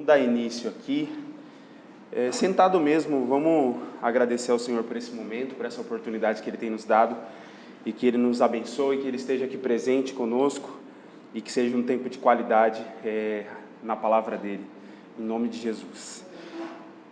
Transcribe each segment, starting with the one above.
Vamos dar início aqui. Sentado mesmo, vamos agradecer ao Senhor por esse momento, por essa oportunidade que Ele tem nos dado, e que Ele nos abençoe, que Ele esteja aqui presente conosco, e que seja um tempo de qualidade na palavra dEle, em nome de Jesus.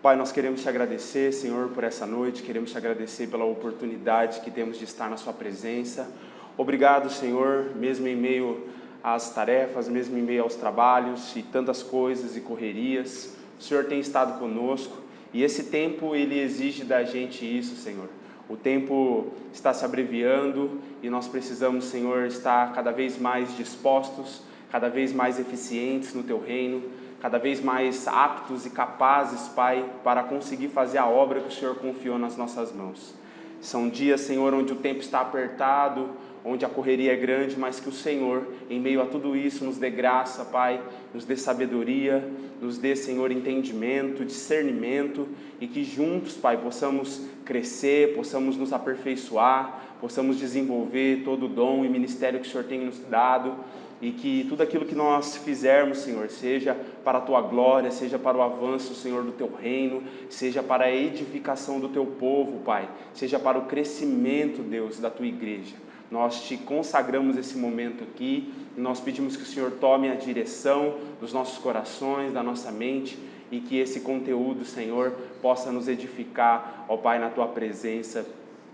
Pai, nós queremos te agradecer, Senhor, por essa noite, queremos te agradecer pela oportunidade que temos de estar na sua presença. Obrigado, Senhor, mesmo em meio às tarefas, mesmo em meio aos trabalhos e tantas coisas e correrias, o Senhor tem estado conosco, e esse tempo, Ele exige da gente isso, Senhor. O tempo está se abreviando e nós precisamos, Senhor, estar cada vez mais dispostos, cada vez mais eficientes no Teu reino, cada vez mais aptos e capazes, Pai, para conseguir fazer a obra que o Senhor confiou nas nossas mãos. São dias, Senhor, onde o tempo está apertado, onde a correria é grande, mas que o Senhor, em meio a tudo isso, nos dê graça, Pai, nos dê sabedoria, nos dê, Senhor, entendimento, discernimento, e que juntos, Pai, possamos crescer, possamos nos aperfeiçoar, possamos desenvolver todo o dom e ministério que o Senhor tem nos dado, e que tudo aquilo que nós fizermos, Senhor, seja para a Tua glória, seja para o avanço, Senhor, do Teu reino, seja para a edificação do Teu povo, Pai, seja para o crescimento, Deus, da Tua igreja. Nós Te consagramos esse momento aqui, e nós pedimos que o Senhor tome a direção dos nossos corações, da nossa mente, e que esse conteúdo, Senhor, possa nos edificar, ó Pai, na Tua presença,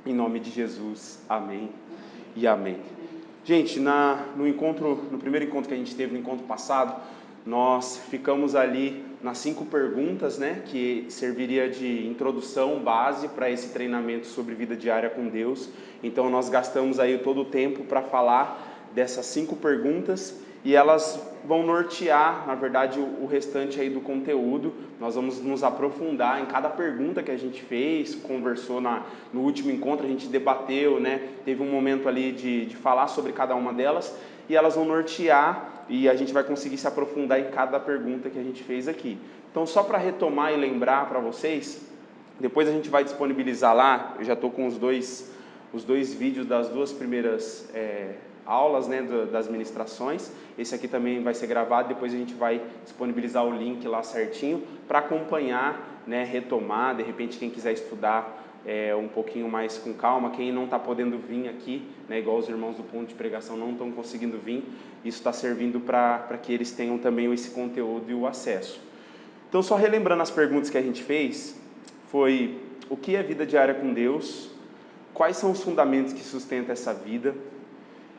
em nome de Jesus. Amém e amém. Gente, no primeiro encontro que a gente teve, no encontro passado, nós ficamos ali nas 5 perguntas, né, que serviria de introdução, base para esse treinamento sobre vida diária com Deus. Então nós gastamos aí todo o tempo para falar dessas 5 perguntas, e elas vão nortear, na verdade, o restante aí do conteúdo. Nós vamos nos aprofundar em cada pergunta que a gente fez, conversou no último encontro, a gente debateu, né? Teve um momento ali de falar sobre cada uma delas, e elas vão nortear, e a gente vai conseguir se aprofundar em cada pergunta que a gente fez aqui. Então, só para retomar e lembrar para vocês, depois a gente vai disponibilizar lá, eu já estou com os dois vídeos das 2 primeiras aulas, né, das ministrações. Esse aqui também vai ser gravado, depois a gente vai disponibilizar o link lá certinho para acompanhar, né, retomar, de repente quem quiser estudar um pouquinho mais com calma, quem não está podendo vir aqui, né, igual os irmãos do ponto de pregação não estão conseguindo vir, isso está servindo para que eles tenham também esse conteúdo e o acesso. Então, só relembrando as perguntas que a gente fez, foi: o que é vida diária com Deus? Quais são os fundamentos que sustentam essa vida?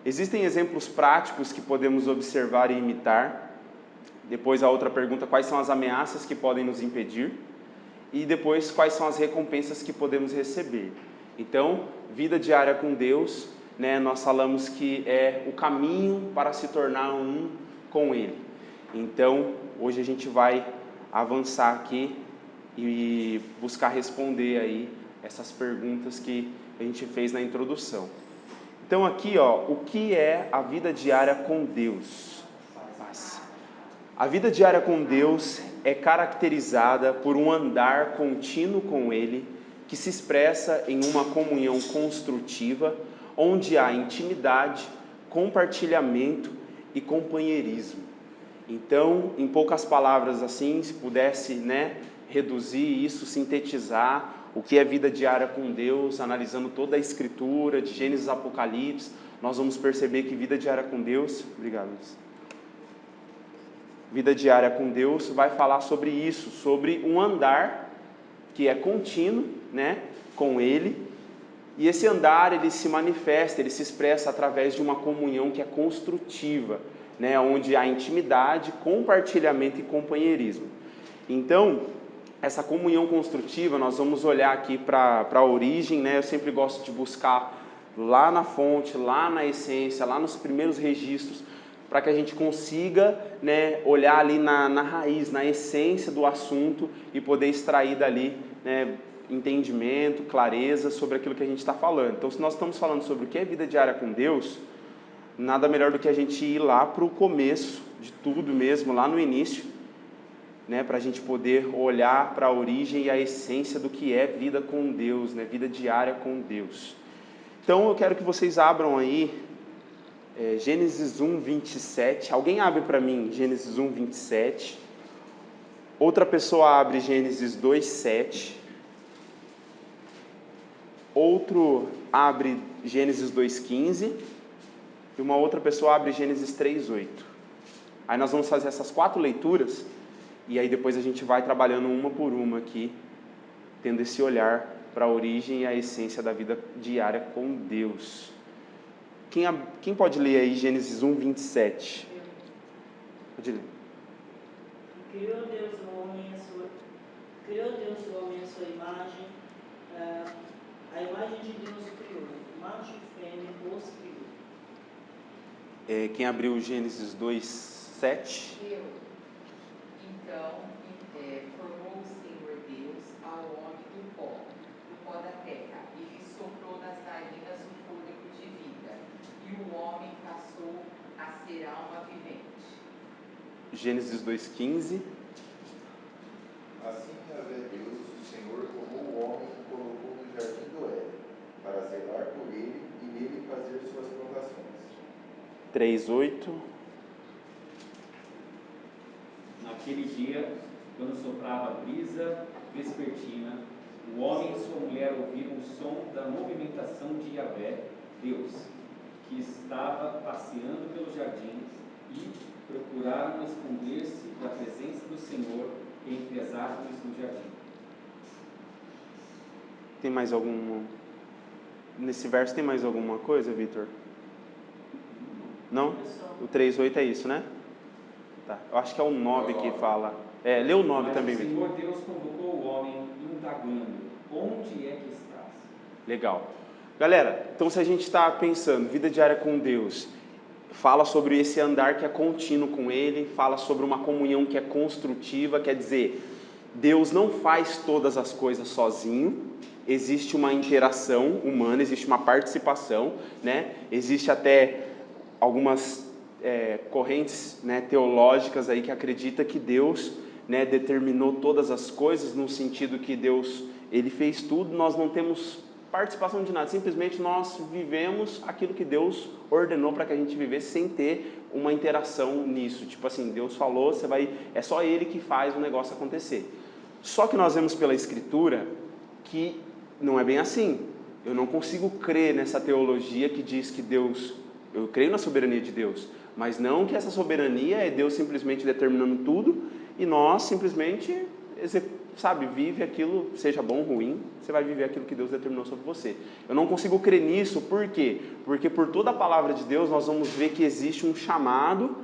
Existem exemplos práticos que podemos observar e imitar? Depois a outra pergunta: quais são as ameaças que podem nos impedir? E depois, quais são as recompensas que podemos receber? Então, vida diária com Deus, né, nós falamos que é o caminho para se tornar um com Ele. Então, hoje a gente vai avançar aqui e buscar responder aí essas perguntas que a gente fez na introdução. Então aqui, o que é a vida diária com Deus? A vida diária com Deus é caracterizada por um andar contínuo com Ele, que se expressa em uma comunhão construtiva, onde há intimidade, compartilhamento e companheirismo. Então, em poucas palavras assim, se pudesse, né, reduzir isso, sintetizar o que é vida diária com Deus, analisando toda a Escritura, de Gênesis a Apocalipse, nós vamos perceber que vida diária com Deus, vida diária com Deus vai falar sobre isso, sobre um andar que é contínuo, né, com Ele, e esse andar, ele se manifesta, ele se expressa através de uma comunhão que é construtiva, né, onde há intimidade, compartilhamento e companheirismo. Então, essa comunhão construtiva, nós vamos olhar aqui para a origem, né? Eu sempre gosto de buscar lá na fonte, lá na essência, lá nos primeiros registros, para que a gente consiga, né, olhar ali na raiz, na essência do assunto e poder extrair dali, né, entendimento, clareza sobre aquilo que a gente está falando. Então, se nós estamos falando sobre o que é vida diária com Deus, nada melhor do que a gente ir lá para o começo de tudo mesmo, lá no início, né, para a gente poder olhar para a origem e a essência do que é vida com Deus, né, vida diária com Deus. Então eu quero que vocês abram aí Gênesis 1, 27. Alguém abre para mim Gênesis 1, 27. Outra pessoa abre Gênesis 2:7. Outro abre Gênesis 2:15. E uma outra pessoa abre Gênesis 3:8. Aí nós vamos fazer essas 4 leituras. E aí depois a gente vai trabalhando uma por uma aqui, tendo esse olhar para a origem e a essência da vida diária com Deus. Quem pode ler aí Gênesis 1:27? Pode ler. Criou Deus o homem à sua imagem, a imagem de Deus o criou, macho e fêmea os criou. Quem abriu Gênesis 2:7? Eu. Então, formou o Senhor Deus ao homem do pó da terra, e lhe soprou nas narinas o fôlego de vida, e o homem passou a ser alma vivente. Gênesis 2:15. Assim Yahvé Deus, o Senhor, tomou o homem e colocou no jardim do Éden, para zelar por ele e nele fazer suas plantações. 3:8. Naquele dia, quando soprava a brisa vespertina, o homem e sua mulher ouviram o som da movimentação de Yahvé, Deus, que estava passeando pelos jardins, e procuraram esconder-se da presença do Senhor entre as árvores do jardim. Tem mais algum... Nesse verso tem mais alguma coisa, Vitor? Não? O 3:8 é isso, né? Tá. Eu acho que é o 9 que fala. Lê o 9 também, Vitor. Vitor. O Senhor Deus convocou o homem, indagando: onde é que estás? Legal. Galera, então se a gente está pensando, vida diária com Deus, fala sobre esse andar que é contínuo com Ele, fala sobre uma comunhão que é construtiva, quer dizer, Deus não faz todas as coisas sozinho, existe uma interação humana, existe uma participação, né? Existe até algumas correntes, né, teológicas aí que acreditam que Deus, né, determinou todas as coisas, no sentido que Deus, Ele fez tudo, nós não temos participação de nada, simplesmente nós vivemos aquilo que Deus ordenou para que a gente vivesse sem ter uma interação nisso, tipo assim, Deus falou, é só Ele que faz o negócio acontecer. Só que nós vemos pela Escritura que não é bem assim. Eu não consigo crer nessa teologia que diz que Deus, eu creio na soberania de Deus, mas não que essa soberania é Deus simplesmente determinando tudo e nós simplesmente vive aquilo, seja bom ou ruim, você vai viver aquilo que Deus determinou sobre você. Eu não consigo crer nisso, por quê? Porque por toda a palavra de Deus nós vamos ver que existe um chamado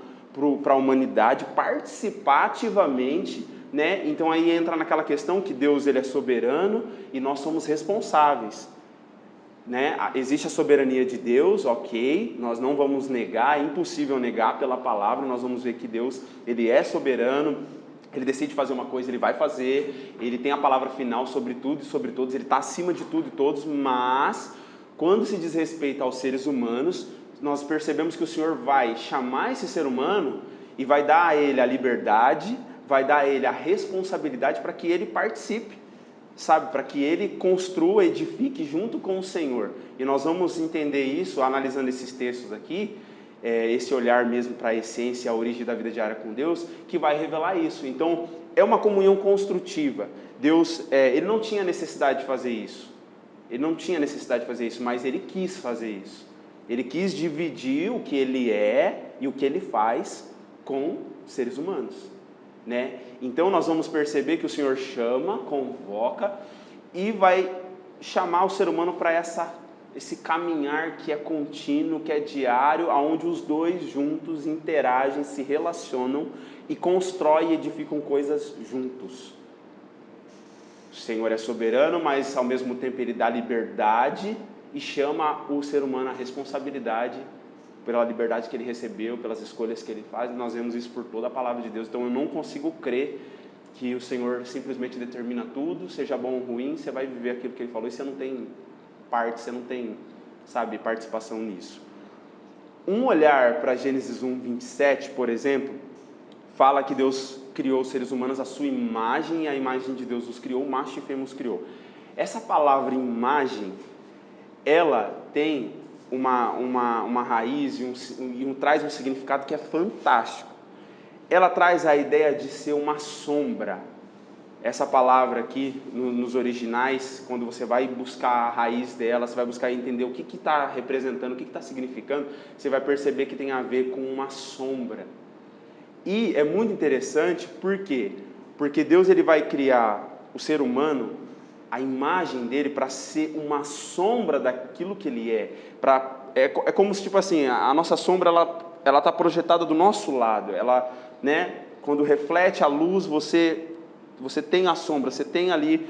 para a humanidade participar ativamente, né? Então aí entra naquela questão que Deus, Ele é soberano e nós somos responsáveis, né? Existe a soberania de Deus, ok, nós não vamos negar, é impossível negar pela palavra, nós vamos ver que Deus, Ele é soberano, Ele decide fazer uma coisa, Ele vai fazer, Ele tem a palavra final sobre tudo e sobre todos, Ele está acima de tudo e todos, mas quando se diz respeito aos seres humanos, nós percebemos que o Senhor vai chamar esse ser humano e vai dar a ele a liberdade, vai dar a ele a responsabilidade para que ele participe, para que ele construa, edifique junto com o Senhor. E nós vamos entender isso analisando esses textos aqui, esse olhar mesmo para a essência, a origem da vida diária com Deus, que vai revelar isso. Então, é uma comunhão construtiva. Deus, Ele não tinha necessidade de fazer isso. Ele não tinha necessidade de fazer isso, mas Ele quis fazer isso. Ele quis dividir o que Ele é e o que Ele faz com seres humanos, né? Então nós vamos perceber que o Senhor chama, convoca e vai chamar o ser humano para esse caminhar que é contínuo, que é diário, onde os dois juntos interagem, se relacionam e constroem e edificam coisas juntos. O Senhor é soberano, mas ao mesmo tempo Ele dá liberdade e chama o ser humano à responsabilidade pela liberdade que ele recebeu, pelas escolhas que ele faz. Nós vemos isso por toda a palavra de Deus. Então eu não consigo crer que o Senhor simplesmente determina tudo, seja bom ou ruim, você vai viver aquilo que Ele falou e você não tem parte, você não tem, participação nisso. Um olhar para Gênesis 1:27, por exemplo, fala que Deus criou os seres humanos à sua imagem e a imagem de Deus os criou, macho e fêmea os criou. Essa palavra imagem, ela tem uma raiz e traz um significado que é fantástico. ela traz a ideia de ser uma sombra. Essa palavra aqui, nos originais, quando você vai buscar a raiz dela, você vai buscar entender o que está representando, o que está significando, você vai perceber que tem a ver com uma sombra. E é muito interessante, por quê? Porque Deus ele vai criar o ser humano, a imagem dele, para ser uma sombra daquilo que ele é. É como se, tipo assim, a nossa sombra, ela está projetada do nosso lado. Ela, né, quando reflete a luz, você tem a sombra, você tem ali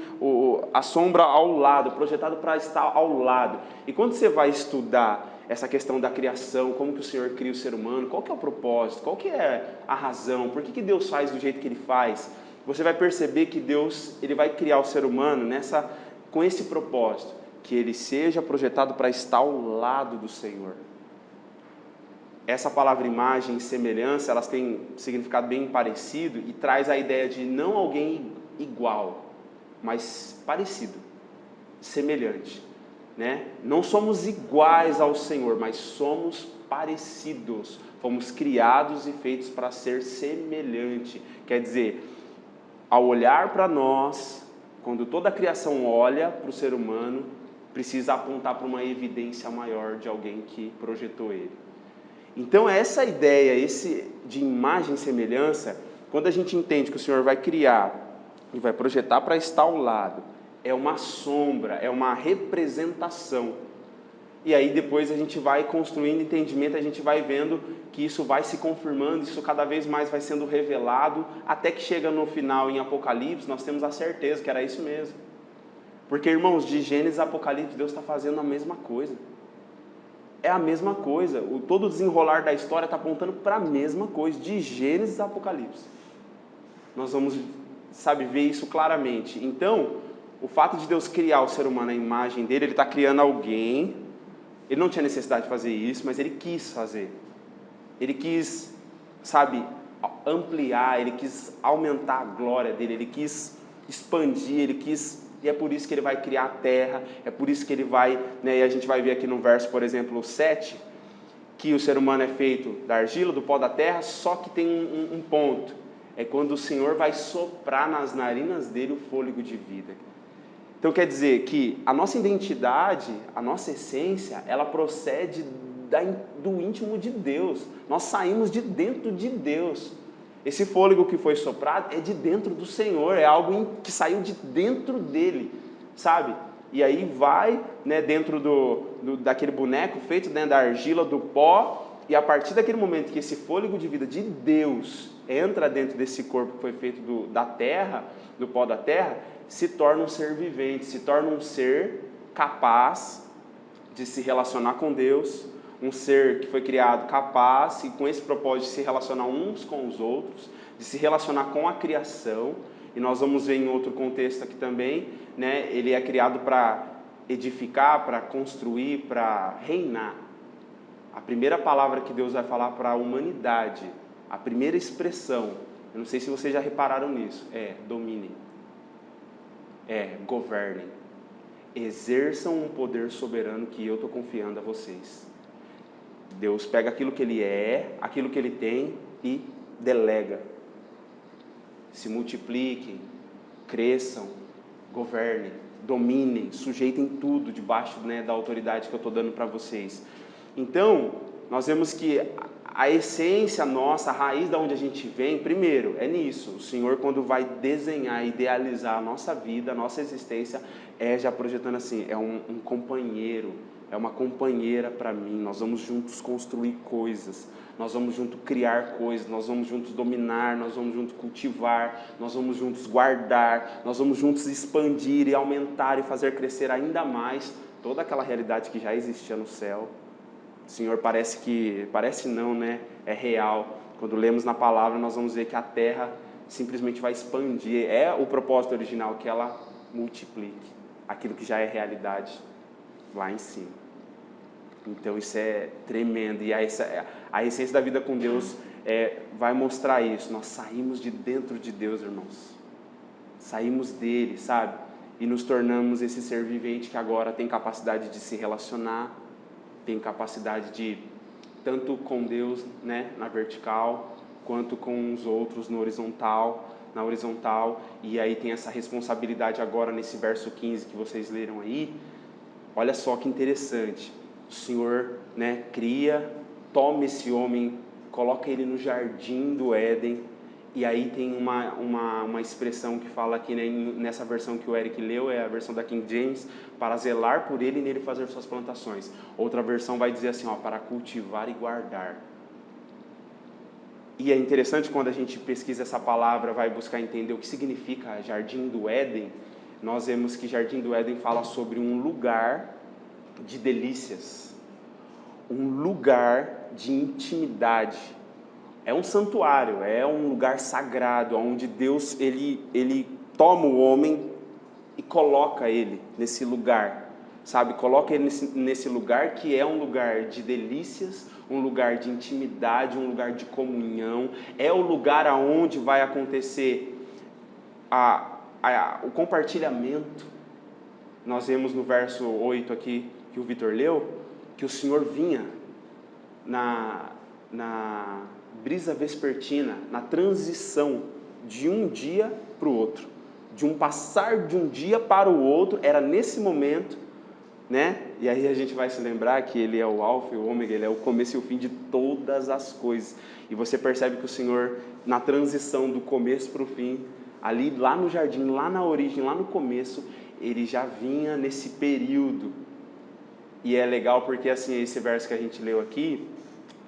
a sombra ao lado, projetado para estar ao lado. E quando você vai estudar essa questão da criação, como que o Senhor cria o ser humano, qual que é o propósito, qual que é a razão, por que Deus faz do jeito que Ele faz, você vai perceber que Deus ele vai criar o ser humano com esse propósito, que ele seja projetado para estar ao lado do Senhor. Essa palavra imagem e semelhança, elas têm significado bem parecido e traz a ideia de não alguém igual, mas parecido, semelhante, né? Não somos iguais ao Senhor, mas somos parecidos. Fomos criados e feitos para ser semelhante. Quer dizer, ao olhar para nós, quando toda a criação olha para o ser humano, precisa apontar para uma evidência maior de alguém que projetou ele. Então, essa ideia de imagem e semelhança, quando a gente entende que o Senhor vai criar e vai projetar para estar ao lado, é uma sombra, é uma representação. E aí depois a gente vai construindo entendimento, a gente vai vendo que isso vai se confirmando, isso cada vez mais vai sendo revelado, até que chega no final em Apocalipse, nós temos a certeza que era isso mesmo. Porque, irmãos, de Gênesis a Apocalipse, Deus está fazendo a mesma coisa. É a mesma coisa, todo o desenrolar da história está apontando para a mesma coisa, de Gênesis a Apocalipse. Nós vamos, ver isso claramente. Então, o fato de Deus criar o ser humano à imagem dele, Ele está criando alguém. Ele não tinha necessidade de fazer isso, mas Ele quis fazer. Ele quis, ampliar, Ele quis aumentar a glória dele, Ele quis expandir, Ele quis... E é por isso que Ele vai criar a terra, é por isso que Ele vai... E a gente vai ver aqui no verso, por exemplo, 7, que o ser humano é feito da argila, do pó da terra, só que tem um ponto. É quando o Senhor vai soprar nas narinas dele o fôlego de vida. Então quer dizer que a nossa identidade, a nossa essência, ela procede do íntimo de Deus. Nós saímos de dentro de Deus. Esse fôlego que foi soprado é de dentro do Senhor, é algo que saiu de dentro dele, E aí vai, dentro daquele boneco feito da argila, do pó, e a partir daquele momento que esse fôlego de vida de Deus entra dentro desse corpo que foi feito da terra, do pó da terra, se torna um ser vivente, se torna um ser capaz de se relacionar com Deus, um ser que foi criado capaz e com esse propósito de se relacionar uns com os outros, de se relacionar com a criação. E nós vamos ver em outro contexto aqui também, ele é criado para edificar, para construir, para reinar. A primeira palavra que Deus vai falar para a humanidade, a primeira expressão, eu não sei se vocês já repararam nisso, dominem, governem, exerçam um poder soberano que eu estou confiando a vocês. Deus pega aquilo que Ele é, aquilo que Ele tem e delega. Se multipliquem, cresçam, governem, dominem, sujeitem tudo debaixo da autoridade que eu estou dando para vocês. Então, nós vemos que a essência nossa, a raiz de onde a gente vem, primeiro, é nisso. O Senhor, quando vai desenhar, idealizar a nossa vida, a nossa existência, já projetando assim, é um companheiro, é uma companheira para mim. Nós vamos juntos construir coisas, nós vamos juntos criar coisas, nós vamos juntos dominar, nós vamos juntos cultivar, nós vamos juntos guardar, nós vamos juntos expandir e aumentar e fazer crescer ainda mais toda aquela realidade que já existia no céu. O Senhor parece não, é real. Quando lemos na palavra, nós vamos ver que a terra simplesmente vai expandir. É o propósito original, que ela multiplique aquilo que já é realidade lá em cima. Então isso é tremendo. E a essência da vida com Deus vai mostrar isso. Nós saímos de dentro de Deus, irmãos. Saímos dele, E nos tornamos esse ser vivente que agora tem capacidade de se relacionar, tem capacidade de, tanto com Deus, na vertical, quanto com os outros na horizontal, e aí tem essa responsabilidade agora nesse verso 15 que vocês leram aí. Olha só que interessante, o Senhor, né, cria, toma esse homem, coloca ele no jardim do Éden, e aí tem uma expressão que fala aqui, né, nessa versão que o Eric leu, é a versão da King James, para zelar por ele e nele fazer suas plantações. Outra versão vai dizer assim, ó, para cultivar e guardar. E é interessante quando a gente pesquisa essa palavra, vai buscar entender o que significa Jardim do Éden, nós vemos que Jardim do Éden fala sobre um lugar de delícias, um lugar de intimidade. É um santuário, é um lugar sagrado, onde Deus ele toma o homem e coloca ele nesse lugar, sabe? Coloca ele nesse lugar que é um lugar de delícias, um lugar de intimidade, um lugar de comunhão. É o lugar aonde vai acontecer o compartilhamento. Nós vemos no verso 8 aqui, que o Vitor leu, que o Senhor vinha na brisa vespertina, na transição de um dia para o outro, de um passar de um dia para o outro, era nesse momento, né? E aí a gente vai se lembrar que Ele é o alfa e o ômega, Ele é o começo e o fim de todas as coisas. E você percebe que o Senhor, na transição do começo para o fim, ali lá no jardim, lá na origem, lá no começo, Ele já vinha nesse período. E é legal porque assim, esse verso que a gente leu aqui,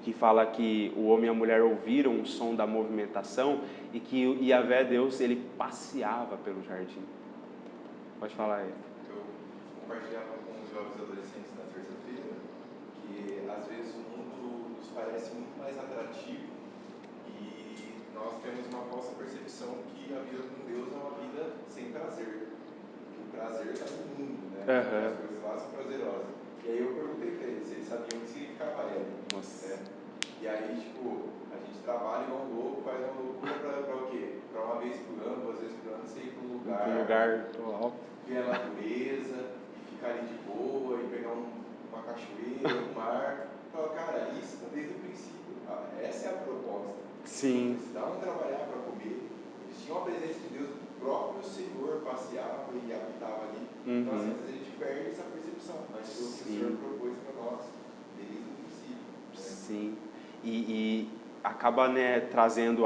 que fala que o homem e a mulher ouviram o som da movimentação e que Yahvé, Deus, ele passeava pelo jardim. Pode falar aí. Eu compartilhava com os jovens adolescentes na terça-feira que às vezes o mundo nos parece muito mais atrativo e nós temos uma falsa percepção que a vida com Deus é uma vida sem prazer. Que o prazer está no mundo, né? Uhum. As coisas lá são prazerosas. E aí eu perguntei para eles se eles sabiam o que significava Éden. E aí, tipo, a gente trabalha igual um louco, faz uma loucura para o quê? Para uma vez por ano, 2 vezes por ano, você ir para um lugar atual, ver a natureza e ficar ali de boa e pegar uma cachoeira, um mar. Fala, cara, isso desde o princípio, essa é a proposta. Sim. Eles precisavam trabalhar para comer, eles tinham a presença de Deus, o próprio Senhor passeava e habitava ali. Então, às vezes a gente perde essa percepção, mas foi o que o Senhor propôs para nós desde o princípio. Né? Sim. E acaba, né, trazendo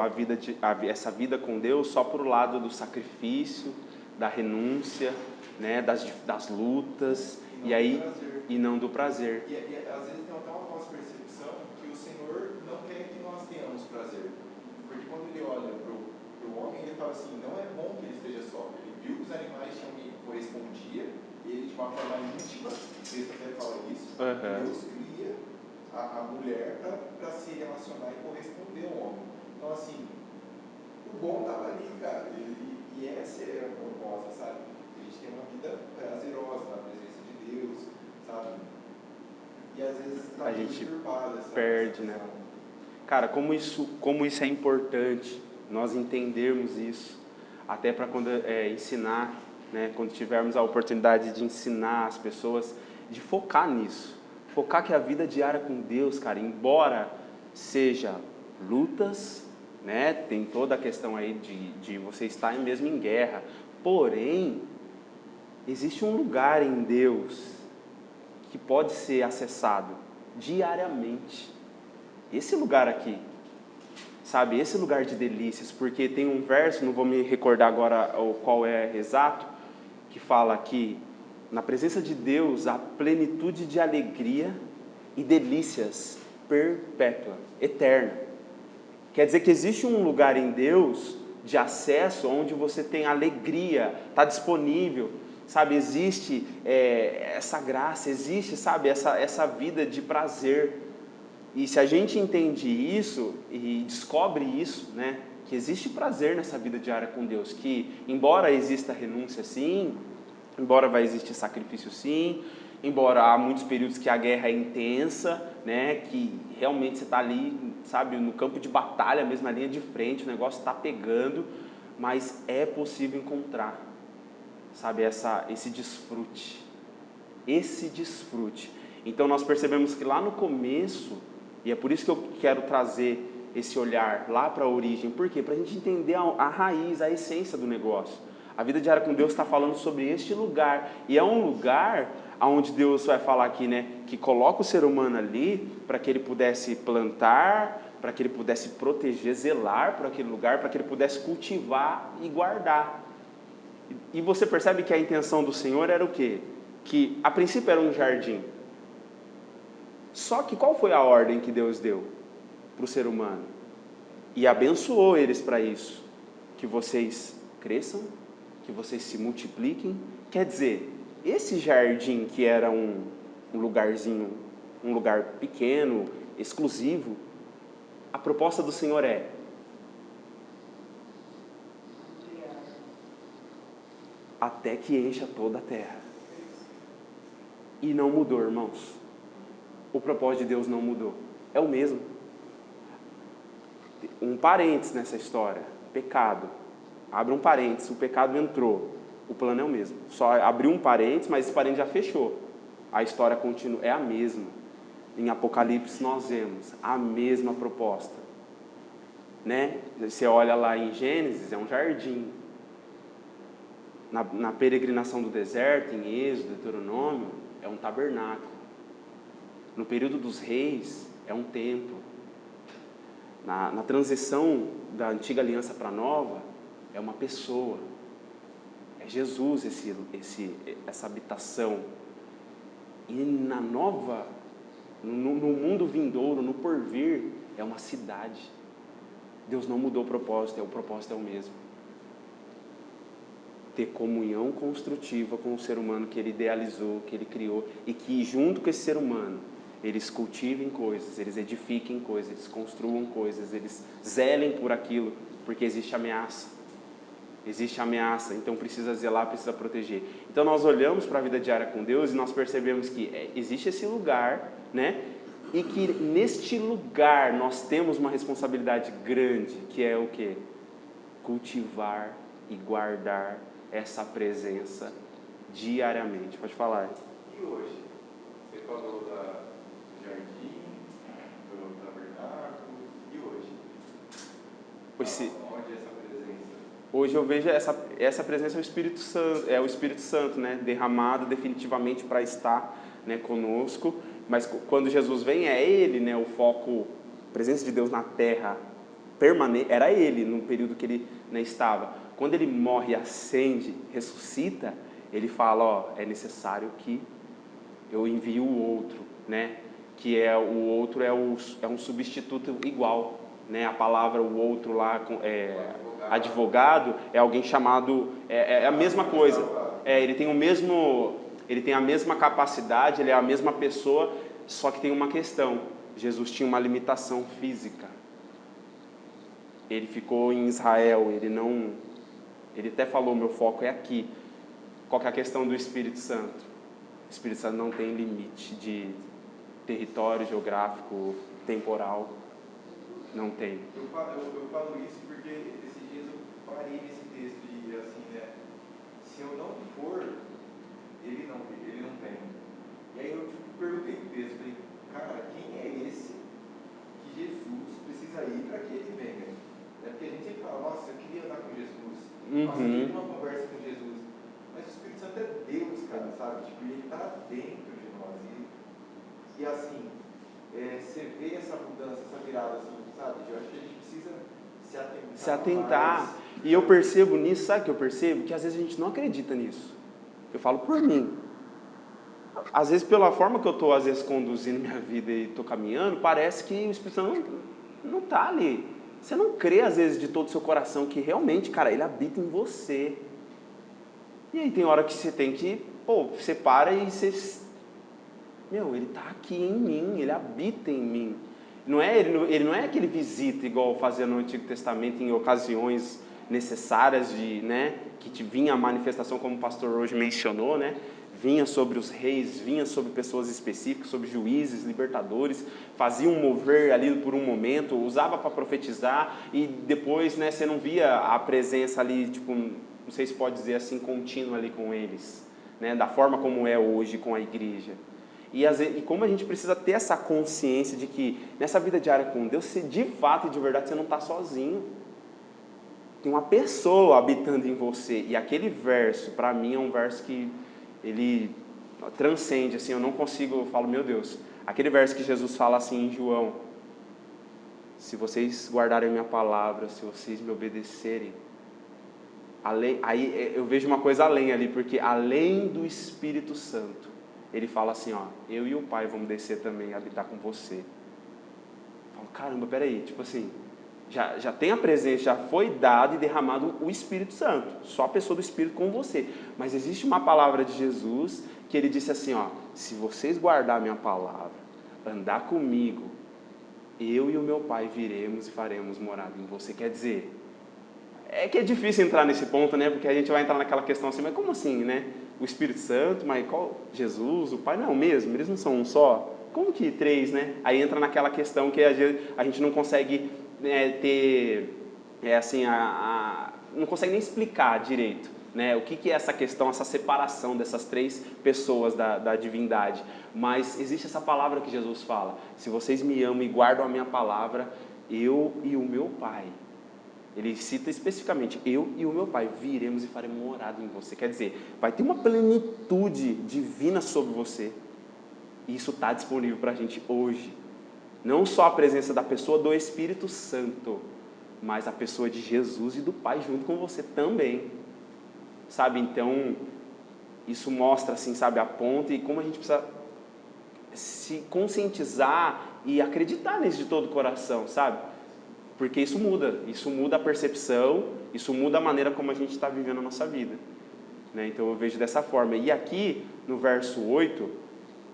essa vida com Deus só para o lado do sacrifício, da renúncia, né, das lutas, e não do prazer. E às vezes tem até uma falsa percepção que o Senhor não quer que nós tenhamos prazer. Porque quando ele olha para o homem, ele fala assim, não é bom que ele esteja só. Ele viu que os animais correspondiam, e ele de uma forma íntima, o texto até fala isso, Deus cria a mulher para se relacionar e corresponder ao homem. Então, assim, o bom estava ali, cara, e essa é a proposta, sabe? A gente tem uma vida prazerosa na presença de Deus, sabe? E às vezes está a gente perturbada, perde, né? Cara, como isso é importante, nós entendermos isso, até para quando ensinar, né? Quando tivermos a oportunidade de ensinar as pessoas, de focar nisso. Focar que a vida diária com Deus, cara, embora seja lutas, né? Tem toda a questão aí de você estar mesmo em guerra, porém, existe um lugar em Deus que pode ser acessado diariamente. Esse lugar aqui, sabe? Esse lugar de delícias, porque tem um verso, não vou me recordar agora qual é exato, que fala que na presença de Deus há plenitude de alegria e delícias perpétua, eterna. Quer dizer que existe um lugar em Deus de acesso onde você tem alegria, está disponível, sabe? Existe essa graça, existe, sabe, essa vida de prazer. E se a gente entende isso e descobre isso, né, que existe prazer nessa vida diária com Deus, que embora exista renúncia sim, embora vai existir sacrifício sim, embora há muitos períodos que a guerra é intensa, né, que realmente você está ali, sabe, no campo de batalha mesmo, na linha de frente, o negócio está pegando, mas é possível encontrar, sabe, esse desfrute. Então nós percebemos que lá no começo, e é por isso que eu quero trazer esse olhar lá para a origem. Por quê? Para a gente entender a raiz, a essência do negócio. A vida diária com Deus está falando sobre este lugar. E é um lugar onde Deus vai falar aqui, né? Que coloca o ser humano ali para que ele pudesse plantar, para que ele pudesse proteger, zelar por aquele lugar, para que ele pudesse cultivar e guardar. E você percebe que a intenção do Senhor era o quê? Que a princípio era um jardim. Só que qual foi a ordem que Deus deu para o ser humano? E abençoou eles para isso. Que vocês cresçam, que vocês se multipliquem. Quer dizer, esse jardim que era um lugarzinho, um lugar pequeno, exclusivo, a proposta do Senhor é: até que encha toda a terra. E não mudou, irmãos. O propósito de Deus não mudou. É o mesmo. Um parênteses nessa história. Pecado. Abre um parênteses. O pecado entrou. O plano é o mesmo. Só abriu um parênteses, mas esse parênteses já fechou. A história continua. É a mesma. Em Apocalipse nós vemos a mesma proposta. Né? Você olha lá em Gênesis, é um jardim. Na peregrinação do deserto, em Êxodo, Deuteronômio, é um tabernáculo. No período dos reis, é um templo. Na transição da antiga aliança para a nova, é uma pessoa. É Jesus essa habitação. E na nova, no mundo vindouro, no porvir, é uma cidade. Deus não mudou o propósito é o mesmo. Ter comunhão construtiva com o ser humano que ele idealizou, que ele criou, e que junto com esse ser humano, eles cultivem coisas, eles edifiquem coisas, eles construam coisas, eles zelem por aquilo, porque existe ameaça. Existe ameaça, então precisa zelar, precisa proteger. Então nós olhamos para a vida diária com Deus e nós percebemos que existe esse lugar, né? E que neste lugar nós temos uma responsabilidade grande, que é o quê? Cultivar e guardar essa presença diariamente. Pode falar. E hoje? Você falou do jardim, do tabernáculo. E hoje? Onde é essa presença? Hoje eu vejo essa presença é o Espírito Santo, né? Derramado definitivamente para estar, né, conosco. Mas quando Jesus vem, é Ele, né? O foco, a presença de Deus na terra permanente, era Ele no período que Ele, né, estava. Quando Ele morre, ascende, ressuscita, Ele fala, é necessário que eu envie o outro, né? Que o outro é um substituto igual, né? A palavra o outro lá, advogado, é alguém chamado, é a mesma coisa. Ele tem a mesma capacidade, ele é a mesma pessoa, só que tem uma questão. Jesus tinha uma limitação física. Ele ficou em Israel, ele até falou, meu foco é aqui. Qual que é a questão do Espírito Santo? O Espírito Santo não tem limite de território geográfico, temporal. Não tem. Eu falo isso porque esses dias eu parei nesse texto e assim, né? Se eu não for, ele não vem. E aí eu perguntei no texto, falei, cara, quem é esse que Jesus precisa ir para que ele venha? Porque a gente sempre fala, nossa, eu queria andar com Jesus. Nossa, eu queria ter uma conversa com Jesus. Mas o Espírito Santo é Deus, cara, sabe? Tipo, ele está dentro de nós. E assim, você vê essa mudança, essa virada, assim, sabe? Eu acho que a gente precisa se atentar. Mais. E eu percebo nisso, sabe o que eu percebo? Que às vezes a gente não acredita nisso. Eu falo por mim. Às vezes, pela forma que eu estou, às vezes, conduzindo minha vida e estou caminhando, parece que o Espírito Santo não está ali. Você não crê, às vezes, de todo o seu coração que realmente, cara, ele habita em você. E aí tem hora que você tem que, você para e você... ele está aqui em mim, ele habita em mim. Ele não é aquele visita, igual fazia no Antigo Testamento, em ocasiões necessárias, que te vinha a manifestação, como o pastor hoje mencionou, né? Vinha sobre os reis, vinha sobre pessoas específicas, sobre juízes, libertadores, fazia um mover ali por um momento, usava para profetizar, e depois, né, você não via a presença ali, tipo, não sei se pode dizer assim, contínua ali com eles, né, da forma como é hoje com a igreja. E como a gente precisa ter essa consciência de que nessa vida diária com Deus, você, de fato e de verdade, você não está sozinho. Tem uma pessoa habitando em você. E aquele verso, para mim, é um verso que ele transcende, assim, eu não consigo, eu falo, meu Deus, aquele verso que Jesus fala assim em João: se vocês guardarem a minha palavra, se vocês me obedecerem, aí eu vejo uma coisa além ali, porque além do Espírito Santo, ele fala assim, ó, eu e o Pai vamos descer também e habitar com você. Eu falo, caramba, peraí, tipo assim, já tem a presença, já foi dado e derramado o Espírito Santo, só a pessoa do Espírito com você. Mas existe uma palavra de Jesus que ele disse assim, ó, se vocês guardar a minha palavra, andar comigo, eu e o meu Pai viremos e faremos morada em você. Quer dizer, é que é difícil entrar nesse ponto, né? Porque a gente vai entrar naquela questão assim, mas como assim, né? O Espírito Santo, mas qual? Jesus, o Pai não é o mesmo? Eles não são um só? Como que três, né? Aí entra naquela questão que a gente não consegue ter, assim, não consegue nem explicar direito, né? O que é essa questão, essa separação dessas três pessoas da divindade. Mas existe essa palavra que Jesus fala, se vocês me amam e guardam a minha palavra, eu e o meu Pai. Ele cita especificamente, eu e o meu Pai viremos e faremos morada em você. Quer dizer, vai ter uma plenitude divina sobre você. E isso está disponível para a gente hoje. Não só a presença da pessoa do Espírito Santo, mas a pessoa de Jesus e do Pai junto com você também. Sabe, então, isso mostra, assim, sabe, a ponta e como a gente precisa se conscientizar e acreditar nisso de todo o coração, sabe? Porque isso muda a percepção, isso muda a maneira como a gente está vivendo a nossa vida, né? Então eu vejo dessa forma. E aqui, no verso 8,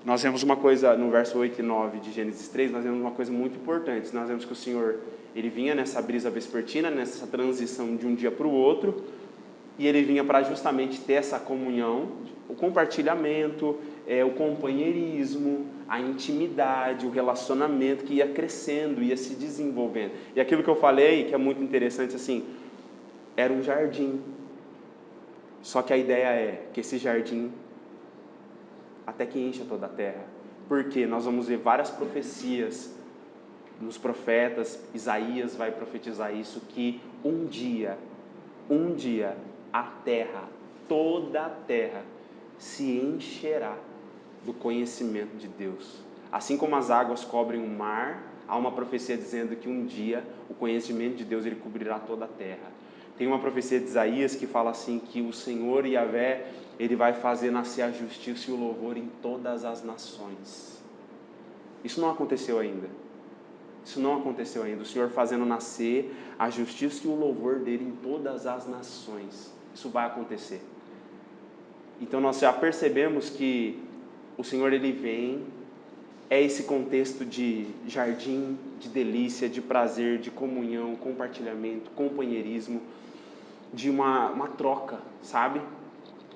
nós vemos uma coisa, no verso 8 e 9 de Gênesis 3, nós vemos uma coisa muito importante. Nós vemos que o Senhor, ele vinha nessa brisa vespertina, nessa transição de um dia para o outro, e ele vinha para justamente ter essa comunhão, o compartilhamento, o companheirismo, a intimidade, o relacionamento que ia crescendo, ia se desenvolvendo. E aquilo que eu falei, que é muito interessante, assim, era um jardim. Só que a ideia é que esse jardim até que encha toda a terra. Porque nós vamos ver várias profecias nos profetas, Isaías vai profetizar isso, que um dia, a terra, toda a terra, se encherá do conhecimento de Deus. Assim como as águas cobrem o mar, há uma profecia dizendo que um dia o conhecimento de Deus ele cobrirá toda a terra. Tem uma profecia de Isaías que fala assim, que o Senhor Yahvé, ele vai fazer nascer a justiça e o louvor em todas as nações. Isso não aconteceu ainda. Isso não aconteceu ainda. O Senhor fazendo nascer a justiça e o louvor dele em todas as nações. Isso vai acontecer. Então nós já percebemos que o Senhor ele vem, é esse contexto de jardim, de delícia, de prazer, de comunhão, compartilhamento, companheirismo, de uma troca, sabe?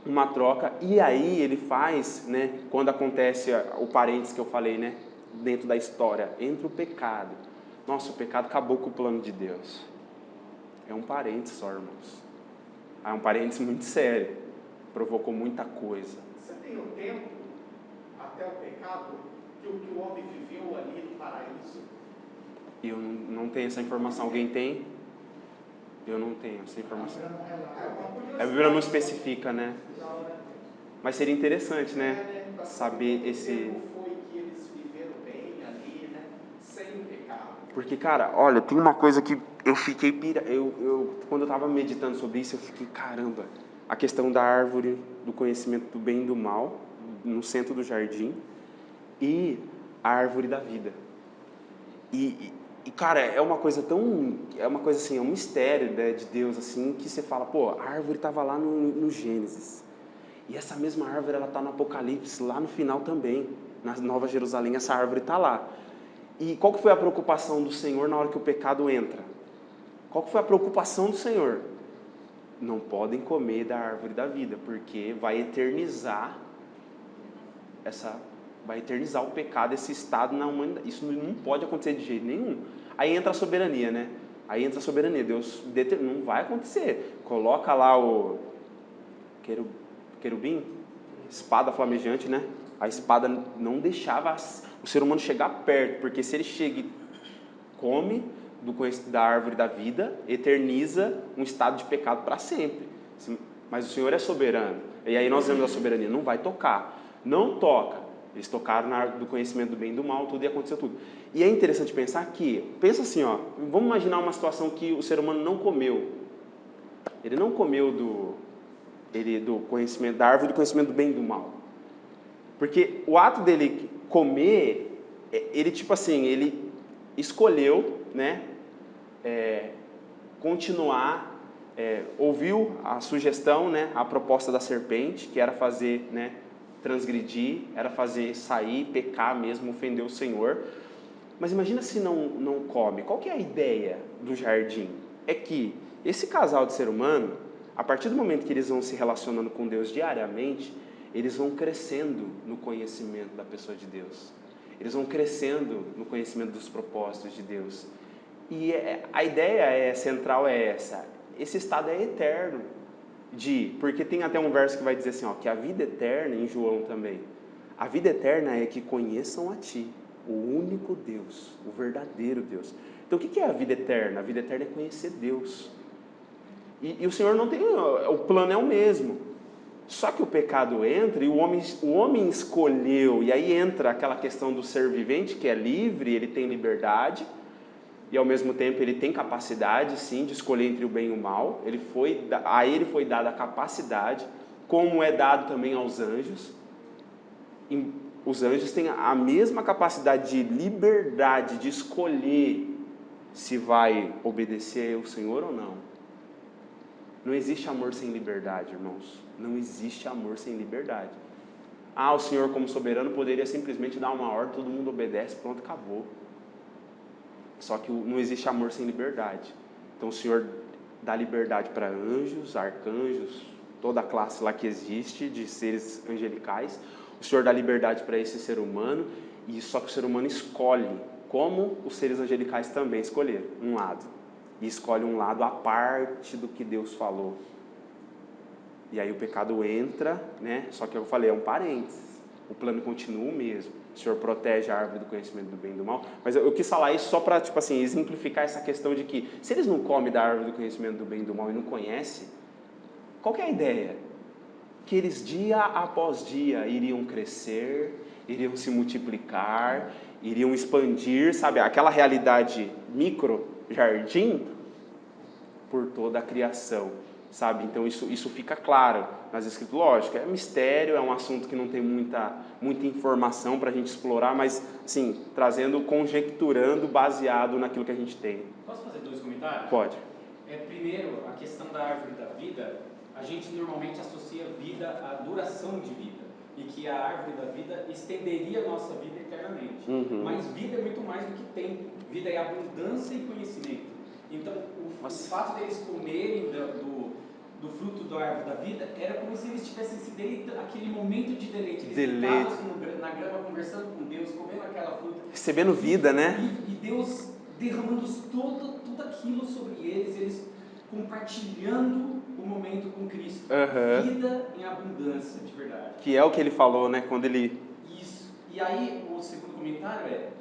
Uma troca. E aí ele faz, né, quando acontece o parênteses que eu falei, né, dentro da história, entre o pecado. Nossa, o pecado acabou com o plano de Deus. É um parênteses só, irmãos. É um parênteses muito sério. Provocou muita coisa. Você tem o tempo até o pecado que o homem viveu ali no paraíso? Eu não tenho essa informação. Alguém tem? Eu não tenho essa informação. A Bíblia não especifica, né? Mas seria interessante, né? Saber esse... Como foi que eles viveram bem ali, né? Sem o pecado. Porque, cara, olha, tem uma coisa que eu fiquei... Quando eu estava meditando sobre isso, eu fiquei, caramba... A questão da árvore do conhecimento do bem e do mal, no centro do jardim, e a árvore da vida. E cara, é uma coisa tão... É uma coisa assim, é um mistério, né, de Deus, assim, que você fala, pô, a árvore estava lá no Gênesis. E essa mesma árvore, ela está no Apocalipse, lá no final também. Na Nova Jerusalém, essa árvore está lá. E qual que foi a preocupação do Senhor na hora que o pecado entra? Qual que foi a preocupação do Senhor? Não podem comer da árvore da vida, porque vai eternizar o pecado, esse estado na humanidade. Isso não pode acontecer de jeito nenhum. Aí entra a soberania, né? Aí entra a soberania. Deus não vai acontecer. Coloca lá o querubim, espada flamejante, né? A espada não deixava o ser humano chegar perto, porque se ele chega e come da árvore da vida, eterniza um estado de pecado para sempre. Mas o Senhor é soberano. E aí nós vemos a soberania, não vai tocar. Não toca. Eles tocaram na árvore do conhecimento do bem e do mal, tudo, e aconteceu tudo. E é interessante pensar que, pensa assim, ó, vamos imaginar uma situação que o ser humano não comeu. Ele não comeu do conhecimento, da árvore do conhecimento do bem e do mal. Porque o ato dele comer, ele tipo assim, ele escolheu, né, continuar, ouviu a sugestão, né, a proposta da serpente, que era fazer, né, transgredir, era fazer sair, pecar mesmo, ofender o Senhor. Mas imagina se não come. Qual que é a ideia do jardim? É que esse casal de ser humano, a partir do momento que eles vão se relacionando com Deus diariamente, eles vão crescendo no conhecimento da pessoa de Deus. Eles vão crescendo no conhecimento dos propósitos de Deus. E a ideia central é essa. Esse estado é eterno. Porque tem até um verso que vai dizer assim, ó, que a vida eterna, em João também, a vida eterna é que conheçam a Ti, o único Deus, o verdadeiro Deus. Então o que é a vida eterna? A vida eterna é conhecer Deus. E o Senhor não tem, o plano é o mesmo. Só que o pecado entra e o homem escolheu, e aí entra aquela questão do ser vivente, que é livre, ele tem liberdade, e ao mesmo tempo ele tem capacidade, sim, de escolher entre o bem e o mal. A ele foi dada a capacidade, como é dado também aos anjos. Os anjos têm a mesma capacidade de liberdade, de escolher se vai obedecer ao Senhor ou não. Não existe amor sem liberdade, irmãos. Não existe amor sem liberdade. O Senhor, como soberano, poderia simplesmente dar uma ordem, todo mundo obedece, pronto, acabou. Só que não existe amor sem liberdade. Então o Senhor dá liberdade para anjos, arcanjos, toda a classe lá que existe de seres angelicais. O Senhor dá liberdade para esse ser humano, e só que o ser humano escolhe, como os seres angelicais também escolheram, um lado. E escolhe um lado à parte do que Deus falou. E aí o pecado entra, né? Só que eu falei, é um parênteses. O plano continua o mesmo. O Senhor protege a árvore do conhecimento do bem e do mal. Mas eu quis falar isso só para, tipo assim, exemplificar essa questão de que, se eles não comem da árvore do conhecimento do bem e do mal e não conhecem, qual que é a ideia? Que eles dia após dia iriam crescer, iriam se multiplicar, iriam expandir, sabe? Aquela realidade micro-jardim por toda a criação, sabe? Então isso fica claro nas escrituras. Lógico, é mistério, é um assunto que não tem muita informação para a gente explorar, mas, assim, conjecturando, baseado naquilo que a gente tem. Posso fazer 2 comentários? Pode. Primeiro, a questão da árvore da vida, a gente normalmente associa vida à duração de vida, e que a árvore da vida estenderia a nossa vida eternamente. Uhum. Mas vida é muito mais do que tempo. Vida é abundância e conhecimento. Então, o fato deles comerem do fruto da árvore da vida era como se eles tivessem se deleitando, aquele momento de deleite. Eles estavam na grama conversando com Deus, comendo aquela fruta. Recebendo vida, né? E Deus derramando tudo aquilo sobre eles compartilhando o momento com Cristo. Uhum. Vida em abundância, de verdade. Que é o que ele falou, né? Quando ele... Isso. E aí, o segundo comentário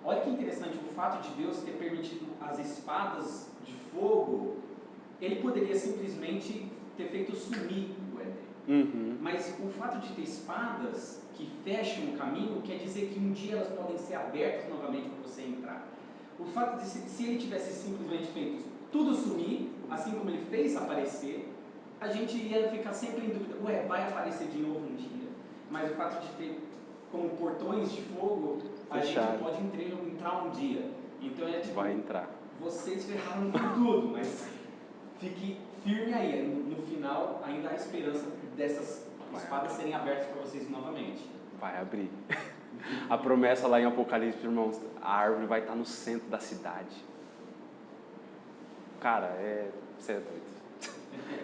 olha que interessante, o fato de Deus ter permitido as espadas de fogo, ele poderia simplesmente ter feito sumir o Éden. Uhum. Mas o fato de ter espadas que fecham o caminho quer dizer que um dia elas podem ser abertas novamente para você entrar. O fato de se ele tivesse simplesmente feito tudo sumir, assim como ele fez aparecer, a gente ia ficar sempre em dúvida, vai aparecer de novo um dia. Mas o fato de ter como portões de fogo, a fechado. gente pode entrar um dia. Então vai entrar. Vocês ferraram com tudo, mas fique firme aí. No final, ainda há esperança dessas espadas serem abertas para vocês novamente. Vai abrir. A promessa lá em Apocalipse, irmãos, a árvore vai estar no centro da cidade. Cara, você é doido.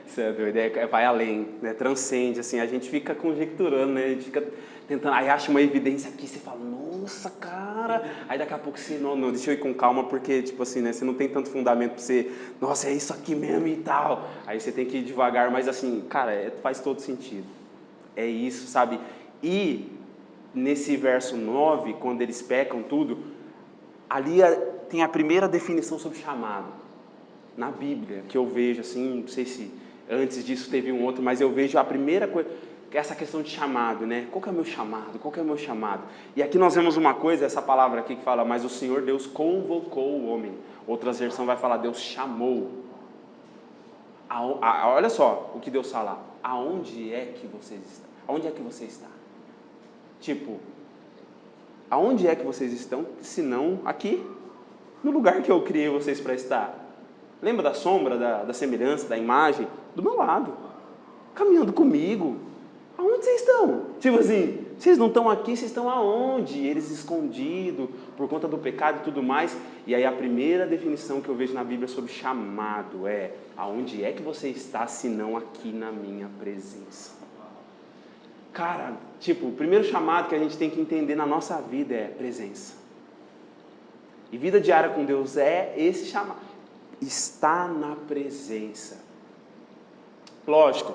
Você é doido. Vai além, né? Transcende, assim, a gente fica conjecturando, né? A gente fica tentando, aí acha uma evidência aqui, você fala, nossa, cara. Aí daqui a pouco você, não, deixa eu ir com calma, porque, tipo assim, né? Você não tem tanto fundamento pra você, nossa, é isso aqui mesmo e tal. Aí você tem que ir devagar, mas assim, cara, faz todo sentido. É isso, sabe? E nesse verso 9, quando eles pecam tudo, ali tem a primeira definição sobre chamado. Na Bíblia, que eu vejo assim, não sei se antes disso teve um outro, mas eu vejo a primeira coisa, que é essa questão de chamado, né? Qual que é o meu chamado? Qual que é o meu chamado? E aqui nós vemos uma coisa, essa palavra aqui que fala, mas o Senhor Deus convocou o homem. Outra versão vai falar, Deus chamou. Olha só o que Deus fala, aonde é que vocês estão? Aonde é que você está? Tipo, aonde é que vocês estão, se não aqui, no lugar que eu criei vocês para estar? Lembra da sombra, da semelhança, da imagem? Do meu lado, caminhando comigo. Aonde vocês estão? Tipo assim, vocês não estão aqui, vocês estão aonde? Eles escondidos, por conta do pecado e tudo mais. E aí a primeira definição que eu vejo na Bíblia sobre chamado é, aonde é que você está, se não aqui na minha presença? Cara, tipo, o primeiro chamado que a gente tem que entender na nossa vida é presença. E vida diária com Deus é esse chamado. Está na presença. Lógico,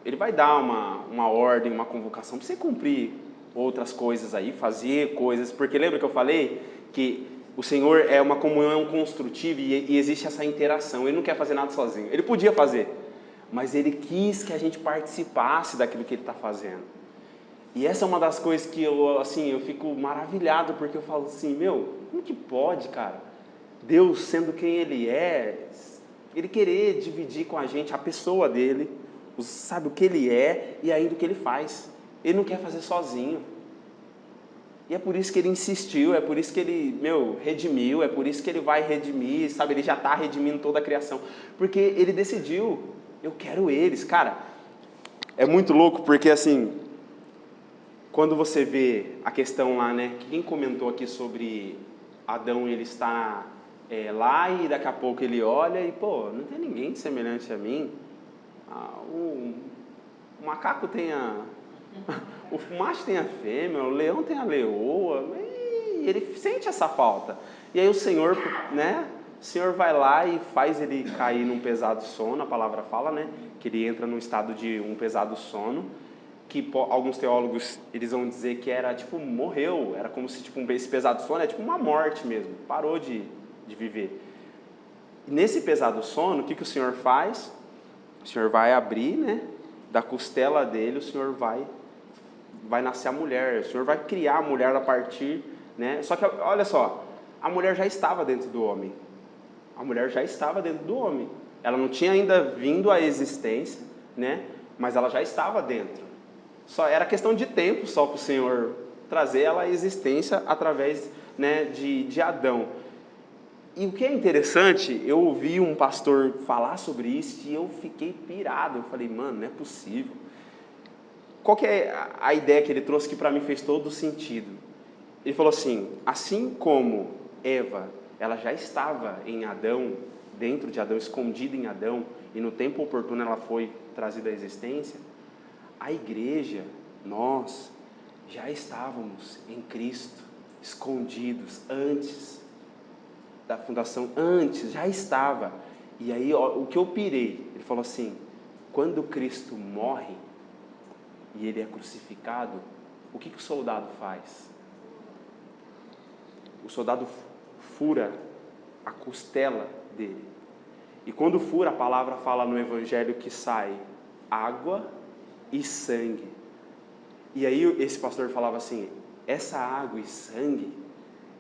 Ele vai dar uma ordem, uma convocação para você cumprir outras coisas aí, fazer coisas, porque lembra que eu falei que o Senhor é uma comunhão construtiva e existe essa interação. Ele não quer fazer nada sozinho. Ele podia fazer, mas Ele quis que a gente participasse daquilo que Ele está fazendo. E essa é uma das coisas que eu fico maravilhado, porque eu falo assim, como que pode, cara? Deus, sendo quem Ele é, Ele querer dividir com a gente a pessoa dEle, sabe o que Ele é e ainda o que Ele faz. Ele não quer fazer sozinho. E é por isso que Ele insistiu, é por isso que Ele, redimiu, é por isso que Ele vai redimir, sabe? Ele já está redimindo toda a criação. Porque Ele decidiu, eu quero eles. Cara, é muito louco porque assim, quando você vê a questão lá, né? Quem comentou aqui sobre Adão, ele está lá e daqui a pouco ele olha e, não tem ninguém semelhante a mim. O macaco tem o macho tem a fêmea, o leão tem a leoa, e ele sente essa falta. E aí o Senhor, né? O Senhor vai lá e faz ele cair num pesado sono, a palavra fala, né? Que ele entra num estado de um pesado sono, que alguns teólogos, eles vão dizer que era tipo, morreu, era como se tipo, esse pesado sono é tipo uma morte mesmo, parou de viver. E nesse pesado sono, o que o Senhor faz? O Senhor vai abrir, né? Da costela dele, o Senhor vai nascer a mulher, o Senhor vai criar a mulher a partir, né? Só que, olha só, a mulher já estava dentro do homem. A mulher já estava dentro do homem. Ela não tinha ainda vindo à existência, né? Mas ela já estava dentro. Só era questão de tempo só para o Senhor trazer ela à existência através, né, de Adão. E o que é interessante, eu ouvi um pastor falar sobre isso e eu fiquei pirado. Eu falei, mano, não é possível. Qual que é a ideia que ele trouxe que para mim fez todo sentido? Ele falou assim como Eva, ela já estava em Adão, dentro de Adão, escondida em Adão, e no tempo oportuno ela foi trazida à existência, a igreja, nós, já estávamos em Cristo, escondidos antes da fundação, já estava. E aí, o que eu pirei, ele falou assim, quando Cristo morre, e ele é crucificado, o que o soldado faz? O soldado fura a costela dele. E quando fura, a palavra fala no Evangelho que sai água e sangue. E aí esse pastor falava assim, essa água e sangue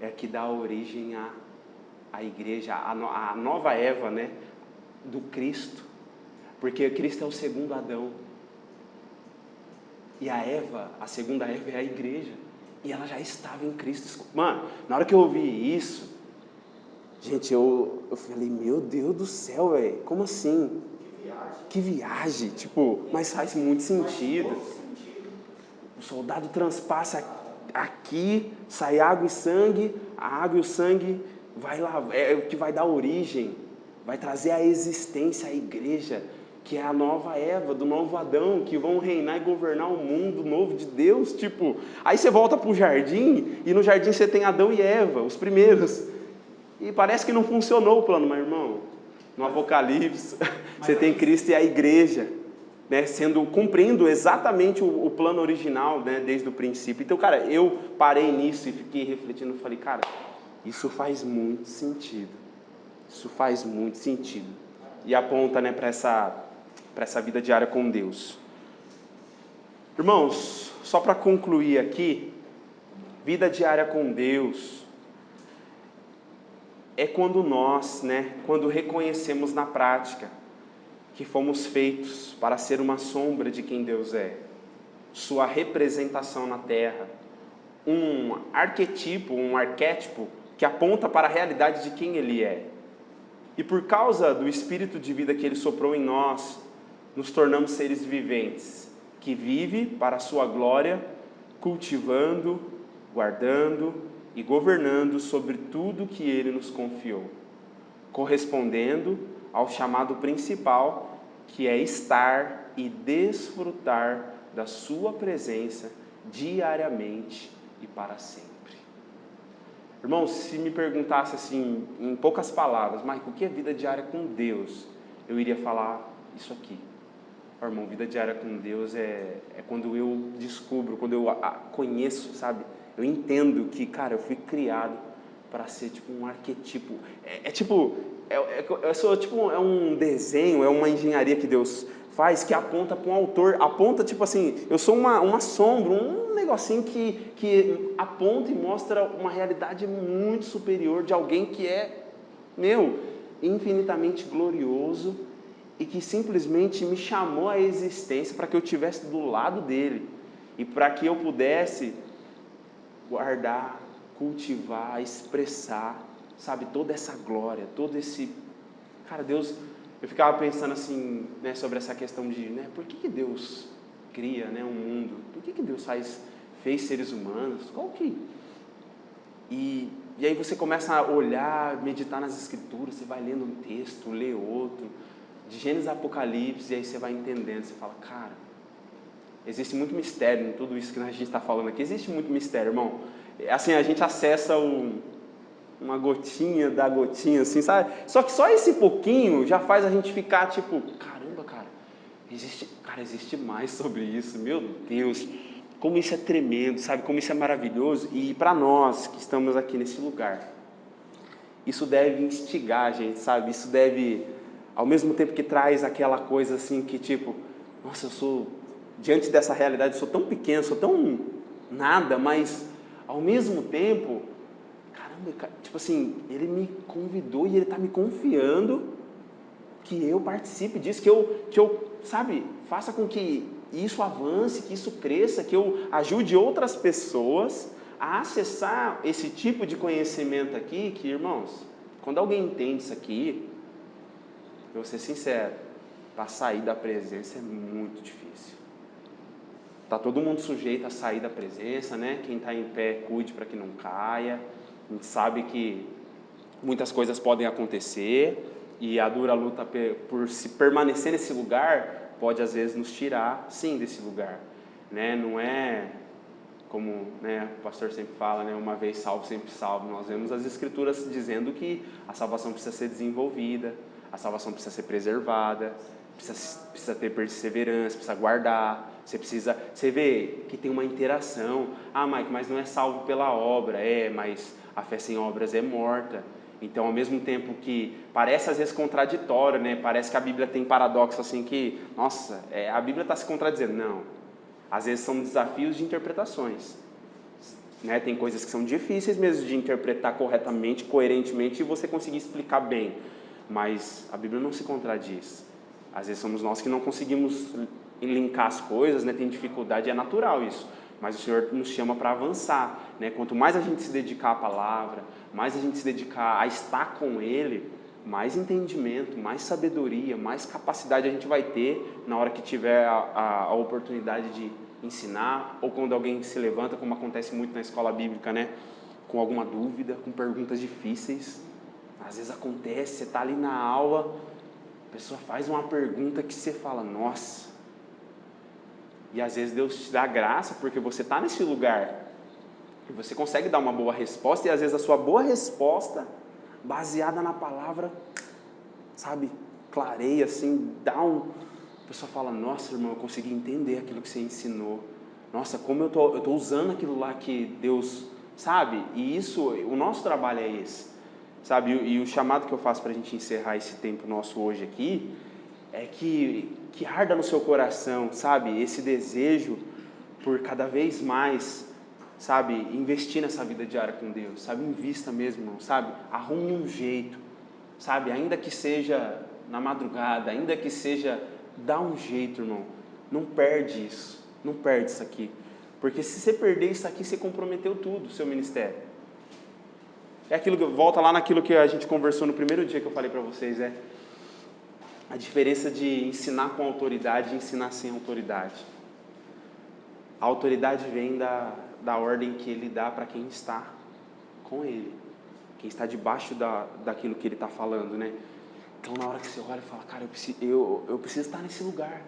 é que dá origem à igreja, à nova Eva, né? Do Cristo. Porque Cristo é o segundo Adão. E a segunda Eva é a igreja. E ela já estava em Cristo. Mano, na hora que eu ouvi isso, gente, eu falei, meu Deus do céu, velho, como assim? Que viagem, tipo, mas faz muito sentido. O soldado transpassa aqui, sai água e sangue, a água e o sangue vai lá, é o que vai dar origem, vai trazer a existência à igreja, que é a nova Eva, do novo Adão, que vão reinar e governar o mundo novo de Deus, tipo, aí você volta para o jardim, e no jardim você tem Adão e Eva, os primeiros, e parece que não funcionou o plano, meu irmão. No Apocalipse, você tem Cristo e a igreja. né, cumprindo exatamente o plano original, né, desde o princípio. Então, cara, eu parei nisso e fiquei refletindo, falei, cara, isso faz muito sentido. Isso faz muito sentido. E aponta, né, para essa vida diária com Deus. Irmãos, só para concluir aqui, vida diária com Deus é quando nós, né, quando reconhecemos na prática que fomos feitos para ser uma sombra de quem Deus é, sua representação na terra, um arquétipo que aponta para a realidade de quem Ele é. E por causa do Espírito de vida que Ele soprou em nós, nos tornamos seres viventes, que vive para a sua glória, cultivando, guardando e governando sobre tudo que Ele nos confiou, correspondendo ao chamado principal, que é estar e desfrutar da sua presença diariamente e para sempre. Irmãos, se me perguntasse assim, em poucas palavras, Michael, o que é vida diária com Deus? Eu iria falar isso aqui. Irmão, vida diária com Deus é quando eu descubro, quando eu conheço, sabe? Eu entendo que, cara, eu fui criado para ser tipo um arquétipo. É um desenho, é uma engenharia que Deus faz que aponta para um autor, aponta tipo assim, eu sou uma sombra, um negocinho que aponta e mostra uma realidade muito superior de alguém que é, infinitamente glorioso e que simplesmente me chamou à existência para que eu estivesse do lado dele e para que eu pudesse guardar, cultivar, expressar, sabe, toda essa glória, todo esse... Cara, Deus, eu ficava pensando assim, né, sobre essa questão de, né, por que Deus cria, né, um mundo? Por que Deus fez seres humanos? E aí você começa a olhar, meditar nas Escrituras, você vai lendo um texto, lê outro, de Gênesis a Apocalipse, e aí você vai entendendo, você fala, cara, existe muito mistério em tudo isso que a gente está falando aqui, existe muito mistério, irmão. Assim, a gente acessa uma gotinha da gotinha, assim, sabe? Só que só esse pouquinho já faz a gente ficar tipo, caramba, cara, existe mais sobre isso, meu Deus, como isso é tremendo, sabe? Como isso é maravilhoso. E para nós que estamos aqui nesse lugar, isso deve instigar a gente, sabe? Isso deve, ao mesmo tempo que traz aquela coisa assim que tipo, nossa, eu sou, diante dessa realidade, eu sou tão pequeno, sou tão nada, mas ao mesmo tempo, caramba, tipo assim, Ele me convidou e Ele está me confiando que eu participe disso, que eu, sabe, faça com que isso avance, que isso cresça, que eu ajude outras pessoas a acessar esse tipo de conhecimento aqui, que, irmãos, quando alguém entende isso aqui, eu vou ser sincero, para sair da presença é muito difícil. Está todo mundo sujeito a sair da presença, né? Quem está em pé, cuide para que não caia. A gente sabe que muitas coisas podem acontecer e a dura luta por se permanecer nesse lugar pode às vezes nos tirar, sim, desse lugar, né? Não é como, né, o pastor sempre fala, né, uma vez salvo, sempre salvo. Nós vemos as Escrituras dizendo que a salvação precisa ser desenvolvida, a salvação precisa ser preservada, precisa ter perseverança, precisa guardar, você vê que tem uma interação. Ah, Mike, mas não é salvo pela obra. Mas a fé sem obras é morta. Então, ao mesmo tempo que parece às vezes contraditório, né? Parece que a Bíblia tem paradoxo assim que, nossa, a Bíblia está se contradizendo. Não, às vezes são desafios de interpretações, né? Tem coisas que são difíceis mesmo de interpretar corretamente, coerentemente e você conseguir explicar bem, mas a Bíblia não se contradiz. Às vezes somos nós que não conseguimos linkar as coisas, né? Tem dificuldade, é natural isso, mas o Senhor nos chama para avançar, né? Quanto mais a gente se dedicar à palavra, mais a gente se dedicar a estar com Ele, mais entendimento, mais sabedoria, mais capacidade a gente vai ter na hora que tiver a oportunidade de ensinar, ou quando alguém se levanta, como acontece muito na escola bíblica, né? Com alguma dúvida, com perguntas difíceis. Às vezes acontece, você está ali na aula, a pessoa faz uma pergunta que você fala, nossa. E às vezes Deus te dá graça porque você está nesse lugar e você consegue dar uma boa resposta, e às vezes a sua boa resposta, baseada na palavra, sabe, clareia assim, dá pessoa fala, nossa, irmão, eu consegui entender aquilo que você ensinou. Nossa, como eu tô usando aquilo lá que Deus, sabe? E isso, o nosso trabalho é esse, sabe? E o chamado que eu faço para a gente encerrar esse tempo nosso hoje aqui, é que arda no seu coração, sabe? Esse desejo por cada vez mais, sabe? Investir nessa vida diária com Deus, sabe? Invista mesmo, irmão, sabe? Arrume um jeito, sabe? Ainda que seja na madrugada, ainda que seja, dá um jeito, irmão. Não perde isso, não perde isso aqui. Porque se você perder isso aqui, você comprometeu tudo, o seu ministério. É aquilo que volta lá naquilo que a gente conversou no primeiro dia que eu falei para vocês, a diferença de ensinar com autoridade e ensinar sem autoridade. A autoridade vem da ordem que ele dá para quem está com ele, quem está debaixo daquilo que ele está falando, né? Então, na hora que você olha e fala, cara, eu preciso estar nesse lugar.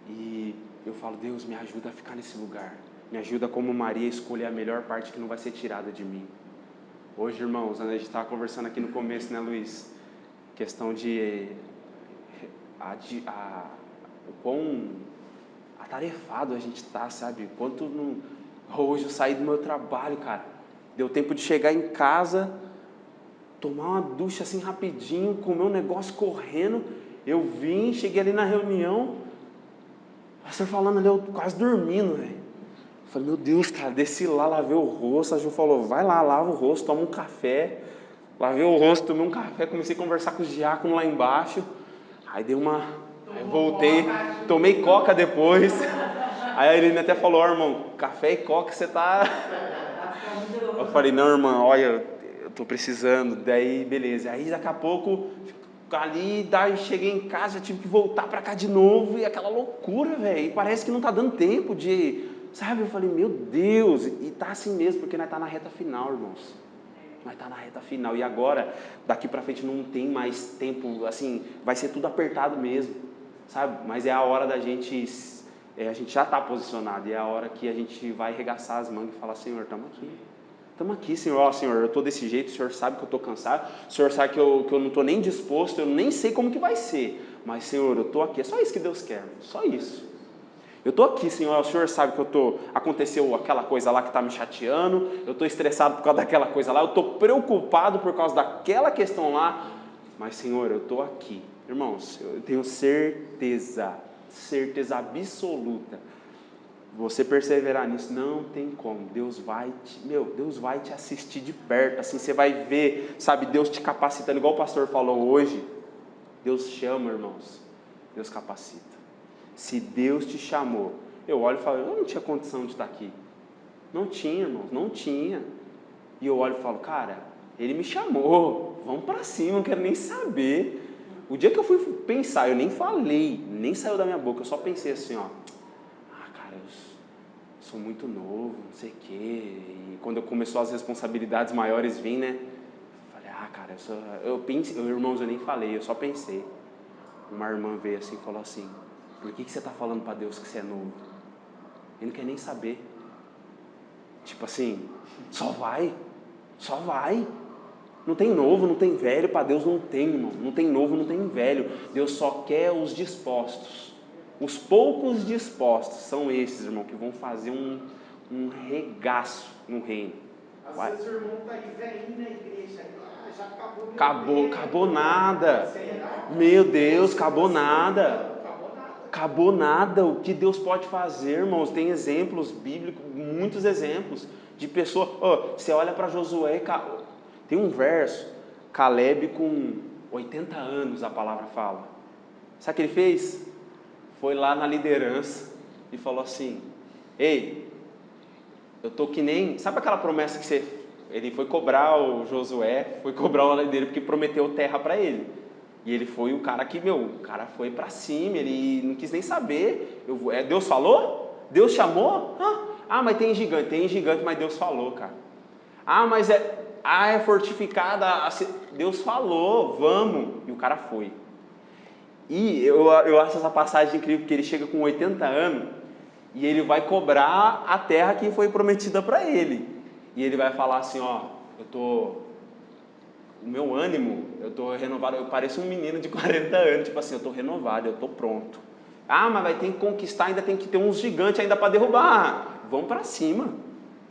E eu falo, Deus, me ajuda a ficar nesse lugar. Me ajuda como Maria a escolher a melhor parte que não vai ser tirada de mim. Hoje, irmãos, a gente estava conversando aqui no começo, né, Luiz? Questão de o quão atarefado a gente está, sabe? Quanto hoje eu saí do meu trabalho, cara. Deu tempo de chegar em casa, tomar uma ducha assim rapidinho, comer um negócio correndo. Eu vim, cheguei ali na reunião, o pastor falando ali, eu quase dormindo, velho. Eu falei, meu Deus, cara, desci lá, lavei o rosto. A Ju falou, vai lá, lava o rosto, toma um café. Lavei o rosto, tomei um café, comecei a conversar com os diáconos lá embaixo. Aí dei aí voltei, tomei coca depois. Aí a Irene até falou, irmão, café e coca você tá... Eu falei, não, irmão, olha, eu tô precisando. Daí, beleza. Aí daqui a pouco, daí cheguei em casa, tive que voltar pra cá de novo. E aquela loucura, velho. E parece que não tá dando tempo de... Sabe, eu falei, meu Deus. E tá assim mesmo, porque nós tá na reta final, irmãos. Nós tá na reta final. E agora, daqui pra frente não tem mais tempo, assim, vai ser tudo apertado mesmo, sabe? Mas é a hora da gente... a gente já está posicionado, e é a hora que a gente vai arregaçar as mangas e falar, Senhor, estamos aqui, Senhor, ó, Senhor, eu estou desse jeito, o Senhor sabe que eu estou cansado, o Senhor sabe que eu não estou nem disposto, eu nem sei como que vai ser, mas, Senhor, eu estou aqui, é só isso que Deus quer, só isso. Eu estou aqui, Senhor, o Senhor sabe que aconteceu aquela coisa lá que está me chateando, eu estou estressado por causa daquela coisa lá, eu estou preocupado por causa daquela questão lá, mas, Senhor, eu estou aqui. Irmãos, eu tenho certeza absoluta, você perseverar nisso, não tem como, Deus vai te assistir de perto, assim, você vai ver, sabe, Deus te capacitando, igual o pastor falou hoje, Deus chama, irmãos, Deus capacita. Se Deus te chamou, eu olho e falo, eu não tinha condição de estar aqui, não tinha, irmãos, não tinha, e eu olho e falo, cara, Ele me chamou, vamos para cima, não quero nem saber. O dia que eu fui pensar, eu nem falei, nem saiu da minha boca, eu só pensei assim, ó, cara, eu sou muito novo, não sei o quê, e quando começou as responsabilidades maiores vir, né, falei, cara, eu pensei, irmãos, eu nem falei, eu só pensei. Uma irmã veio assim e falou assim, por que você está falando para Deus que você é novo? Ele não quer nem saber. Tipo assim, só vai. Não tem novo, não tem velho, para Deus não tem, irmão. Não tem novo, não tem velho. Deus só quer os dispostos. Os poucos dispostos são esses, irmão, que vão fazer um regaço no reino. Às vezes o irmão está aí velhinho na igreja, já acabou. Acabou nada. Meu Deus, acabou nada. Acabou nada. O que Deus pode fazer, irmãos? Tem exemplos bíblicos, muitos exemplos de pessoas. Você olha para Josué, tem um verso, Caleb com 80 anos, a palavra fala. Sabe o que ele fez? Foi lá na liderança e falou assim, ei, eu tô que nem... Sabe aquela promessa que ele foi cobrar o Josué, foi cobrar o líder porque prometeu terra para ele. E ele foi o cara que, o cara foi para cima, ele não quis nem saber. Deus falou? Deus chamou? Mas tem gigante, mas Deus falou, cara. Mas é fortificada, Deus falou, vamos. E o cara foi. E eu acho essa passagem incrível, porque ele chega com 80 anos e ele vai cobrar a terra que foi prometida para ele. E ele vai falar assim, o meu ânimo, eu estou renovado, eu pareço um menino de 40 anos, tipo assim, eu estou renovado, eu estou pronto. Ah, mas vai ter que conquistar, ainda tem que ter uns gigantes ainda para derrubar. Vamos para cima.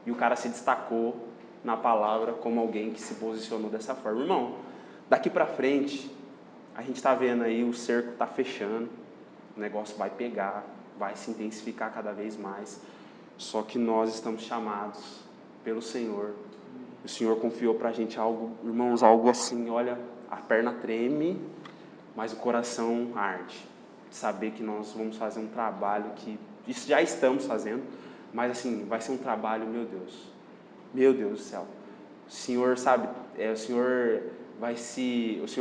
E o cara se destacou na palavra como alguém que se posicionou dessa forma. Irmão, daqui para frente, a gente está vendo aí, o cerco está fechando, o negócio vai pegar, vai se intensificar cada vez mais. Só que nós estamos chamados pelo Senhor. O Senhor confiou para a gente algo, irmãos, algo assim, olha, a perna treme, mas o coração arde. Saber que nós vamos fazer um trabalho que isso já estamos fazendo, mas assim, vai ser um trabalho, meu Deus do céu. O Senhor sabe, o Senhor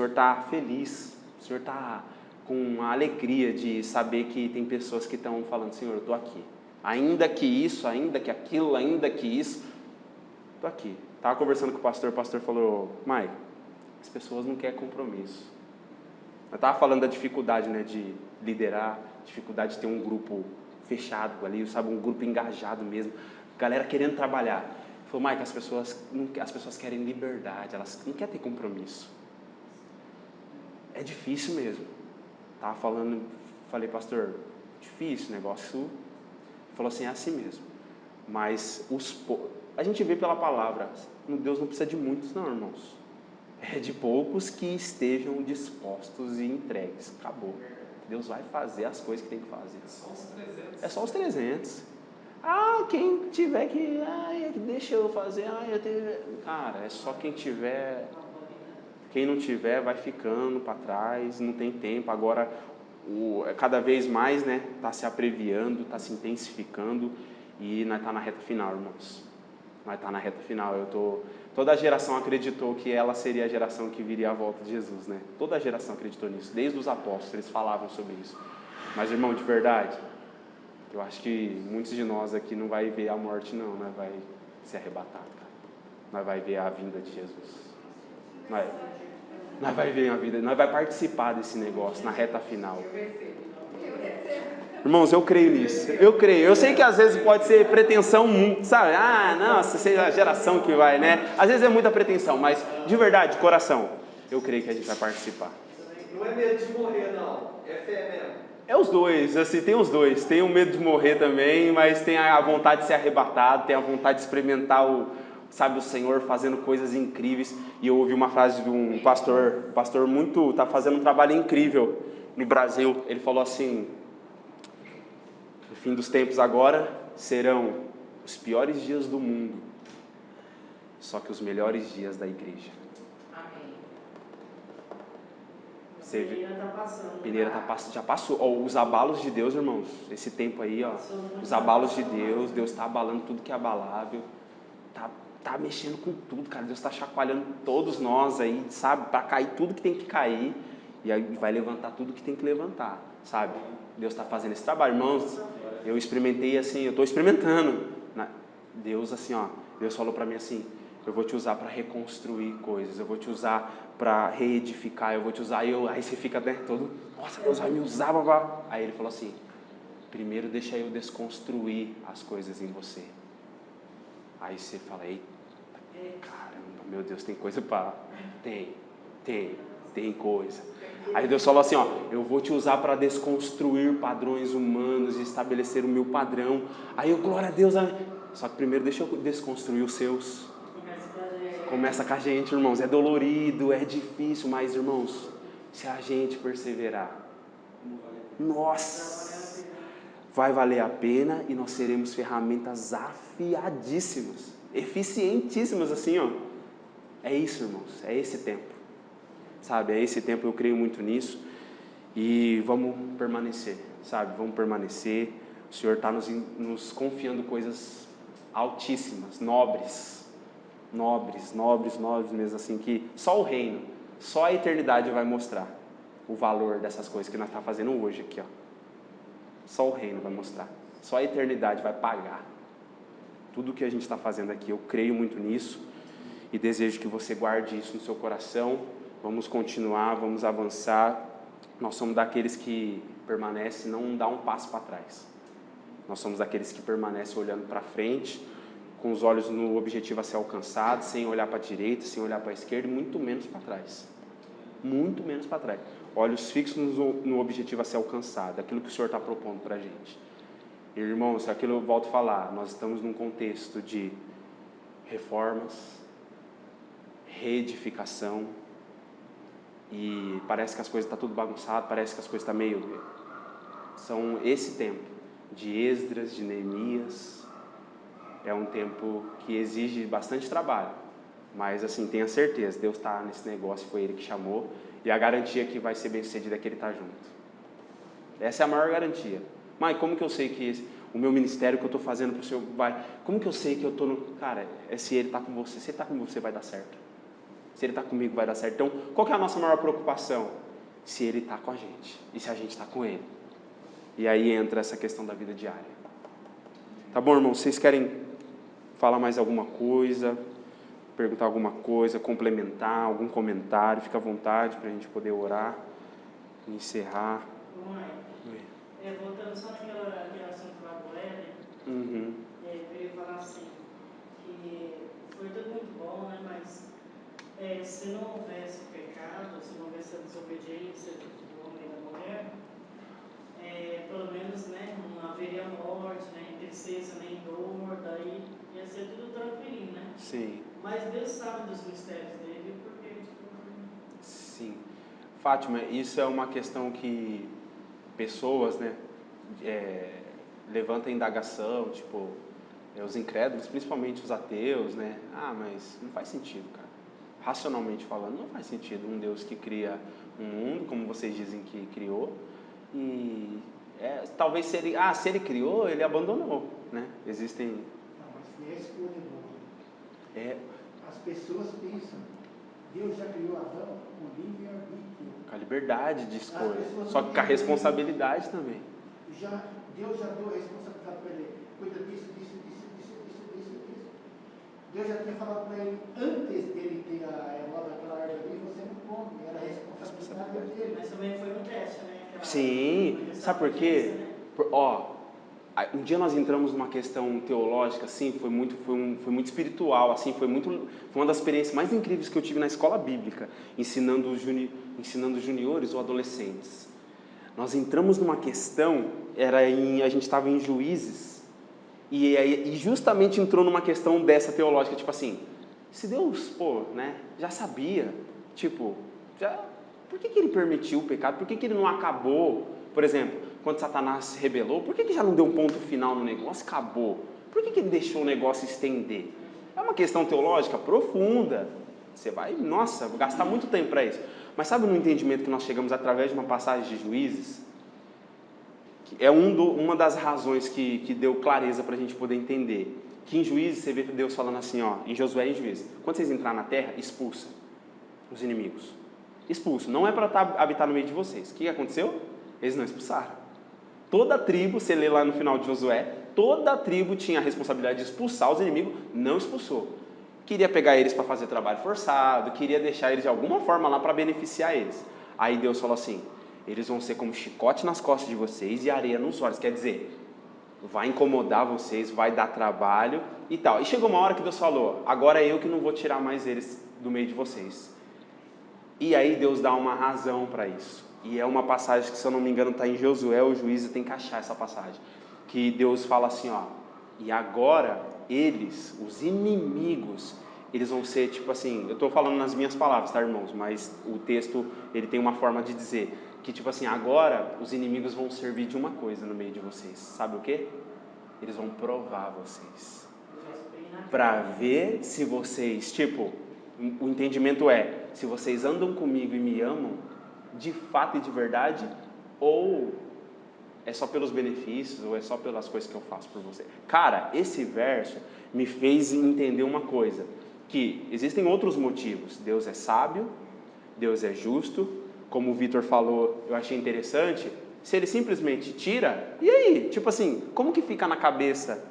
está feliz, o Senhor está com a alegria de saber que tem pessoas que estão falando, Senhor, eu estou aqui. Ainda que isso, ainda que aquilo, ainda que isso, estou aqui. Estava conversando com o pastor falou, Mike, as pessoas não querem compromisso. Eu estava falando da dificuldade, né, de liderar, dificuldade de ter um grupo fechado ali, sabe, um grupo engajado mesmo, galera querendo trabalhar. Ele falou, Mike, as pessoas querem liberdade, elas não querem ter compromisso. É difícil mesmo. Falei, pastor, difícil o negócio. Ele falou assim, é assim mesmo. Mas a gente vê pela palavra, Deus não precisa de muitos não, irmãos. É de poucos que estejam dispostos e entregues. Acabou. Deus vai fazer as coisas que tem que fazer. É só os 300. Ah, quem tiver que... deixa eu fazer... Cara, é só quem tiver... Quem não tiver vai ficando para trás, não tem tempo. Agora, cada vez mais, né, está se abreviando, está se intensificando e nós estamos na reta final, irmãos. Nós estamos na reta final. Toda a geração acreditou que ela seria a geração que viria à volta de Jesus, né? Toda a geração acreditou nisso, desde os apóstolos, eles falavam sobre isso. Mas, irmão, de verdade, eu acho que muitos de nós aqui não vai ver a morte, não. Nós vai ser arrebatado, cara. Nós vai ver a vinda de Jesus. Nós vai ver a vida, nós vai participar desse negócio na reta final. Irmãos, eu creio nisso, eu creio. Eu sei que às vezes pode ser pretensão, sabe? Nossa, seja a geração que vai, né? Às vezes é muita pretensão, mas de verdade, de coração, eu creio que a gente vai participar. Não é medo de morrer, não. É fé mesmo. É os dois, assim, tem os dois. Tem o medo de morrer também, mas tem a vontade de ser arrebatado, tem a vontade de experimentar o Senhor fazendo coisas incríveis. E eu ouvi uma frase de um pastor está fazendo um trabalho incrível no Brasil. Ele falou assim, no fim dos tempos agora serão os piores dias do mundo, só que os melhores dias da igreja. Peneira está passando. Peneira já passou. Os abalos de Deus, irmãos, esse tempo aí, os abalos de Deus está abalando tudo que é abalável, tá mexendo com tudo, cara. Deus está chacoalhando todos nós aí, sabe, para cair tudo que tem que cair, e aí vai levantar tudo que tem que levantar, sabe? Deus está fazendo esse trabalho, irmãos. Eu experimentei assim, eu estou experimentando. Deus assim, Deus falou para mim assim, eu vou te usar para reconstruir coisas, eu vou te usar para reedificar, eu vou te usar, aí você fica, né, todo, nossa, Deus vai me usar, babá. Aí ele falou assim, primeiro deixa eu desconstruir as coisas em você. Aí você fala, eita, caramba, meu Deus, tem coisa para... Tem coisa. Aí Deus falou assim, eu vou te usar para desconstruir padrões humanos e estabelecer o meu padrão. Aí eu, glória a Deus, só que primeiro deixa eu desconstruir os seus. Começa com a gente, irmãos, é dolorido, é difícil, mas, irmãos, se a gente perseverar, nossa, vai valer a pena e nós seremos ferramentas afiadíssimas, eficientíssimas, assim, É isso, irmãos, é esse tempo, sabe? É esse tempo, eu creio muito nisso e vamos permanecer, sabe? Vamos permanecer. O Senhor está nos confiando coisas altíssimas, nobres mesmo, assim, que só o reino, só a eternidade vai mostrar o valor dessas coisas que nós estamos fazendo hoje aqui, Só o reino vai mostrar, só a eternidade vai pagar tudo que a gente está fazendo aqui. Eu creio muito nisso e desejo que você guarde isso no seu coração. Vamos continuar, vamos avançar. Nós somos daqueles que permanecem, não dá um passo para trás. Nós somos daqueles que permanecem olhando para frente, com os olhos no objetivo a ser alcançado, sem olhar para a direita, sem olhar para a esquerda, e muito menos para trás. Muito menos para trás. olhos fixos no objetivo a ser alcançado, aquilo que o Senhor está propondo para a gente. Irmãos, aquilo eu volto a falar, nós estamos num contexto de reformas, reedificação, e parece que as coisas estão tudo bagunçado, parece que as coisas estão meio... São esse tempo de Esdras, de Neemias, é um tempo que exige bastante trabalho, mas assim, tenha certeza, Deus está nesse negócio, foi Ele que chamou, e a garantia que vai ser bem sucedido é que Ele está junto. Essa é a maior garantia. Mas como que eu sei que o meu ministério que eu estou fazendo para o Senhor vai... Como que eu sei que eu estou no... Cara, é se Ele está com você. Se Ele está com você, vai dar certo. Se Ele está comigo, vai dar certo. Então, qual que é a nossa maior preocupação? Se Ele está com a gente. E se a gente está com Ele. E aí entra essa questão da vida diária. Tá bom, irmão? Vocês querem falar mais alguma coisa? Perguntar alguma coisa? Complementar? Algum comentário? Fica à vontade para a gente poder orar. Encerrar. Voltando só naquele assunto lá do Éden, eu ia falar assim, que foi tudo muito bom, né? Mas se não houvesse pecado, se não houvesse a desobediência do homem e da mulher, pelo menos, né, não haveria morte, nem tristeza, nem dor, daí ia ser tudo tranquilinho, né? Sim. Mas Deus sabe dos mistérios dele, porque Sim. Fátima, isso é uma questão que pessoas, né, levantam indagação, tipo, os incrédulos, principalmente os ateus, né? Ah, mas não faz sentido, cara. Racionalmente falando, não faz sentido um Deus que cria um mundo, como vocês dizem que criou, e talvez se ele criou, ele abandonou, né? Existem... Não, mas foi a escolha do homem. As pessoas pensam, Deus já criou Adão com livre-arbítrio. Com a liberdade de escolha, só que com a responsabilidade também. Deus já deu a responsabilidade para ele. Cuida disso. Deus já tinha falado para ele, antes dele ter aquela árvore ali, você não come, era a responsabilidade dele. Mas também foi um teste, né? Sim, sabe por quê? Um dia nós entramos numa questão teológica, assim, foi muito espiritual, assim, foi uma das experiências mais incríveis que eu tive na escola bíblica, ensinando juniores ou adolescentes. Nós entramos numa questão, a gente estava em Juízes, e justamente entrou numa questão dessa teológica, tipo assim, se Deus, já sabia, por que ele permitiu o pecado? Por que ele não acabou? Por exemplo, quando Satanás se rebelou, por que já não deu um ponto final no negócio? Acabou. Por que ele deixou o negócio estender? É uma questão teológica profunda. Você vai, gastar muito tempo para isso. Mas sabe no entendimento que nós chegamos através de uma passagem de Juízes? Que é uma das razões que deu clareza para a gente poder entender. Que em Juízes, você vê Deus falando assim, em Josué e em Juízes. Quando vocês entrarem na terra, expulsa os inimigos. Expulsa. Não é para habitar no meio de vocês. O que aconteceu? Eles não expulsaram. Toda a tribo, você lê lá no final de Josué, toda a tribo tinha a responsabilidade de expulsar os inimigos, não expulsou. Queria pegar eles para fazer trabalho forçado, queria deixar eles de alguma forma lá para beneficiar eles. Aí Deus falou assim, eles vão ser como chicote nas costas de vocês e areia nos olhos. Quer dizer, vai incomodar vocês, vai dar trabalho e tal. E chegou uma hora que Deus falou, agora é eu que não vou tirar mais eles do meio de vocês. E aí Deus dá uma razão para isso. E é uma passagem que, se eu não me engano, está em Josué ou Juízes, tem que achar essa passagem. Que Deus fala assim, e agora eles, os inimigos, eles vão ser tipo assim, eu estou falando nas minhas palavras, tá, irmãos? Mas o texto, ele tem uma forma de dizer, que tipo assim, agora os inimigos vão servir de uma coisa no meio de vocês. Sabe o quê? Eles vão provar vocês. Para ver se vocês, o entendimento se vocês andam comigo e me amam, de fato e de verdade, ou é só pelos benefícios, ou é só pelas coisas que eu faço por você. Cara, esse verso me fez entender uma coisa, que existem outros motivos. Deus é sábio, Deus é justo, como o Vitor falou, eu achei interessante, se ele simplesmente tira, e aí? Como que fica na cabeça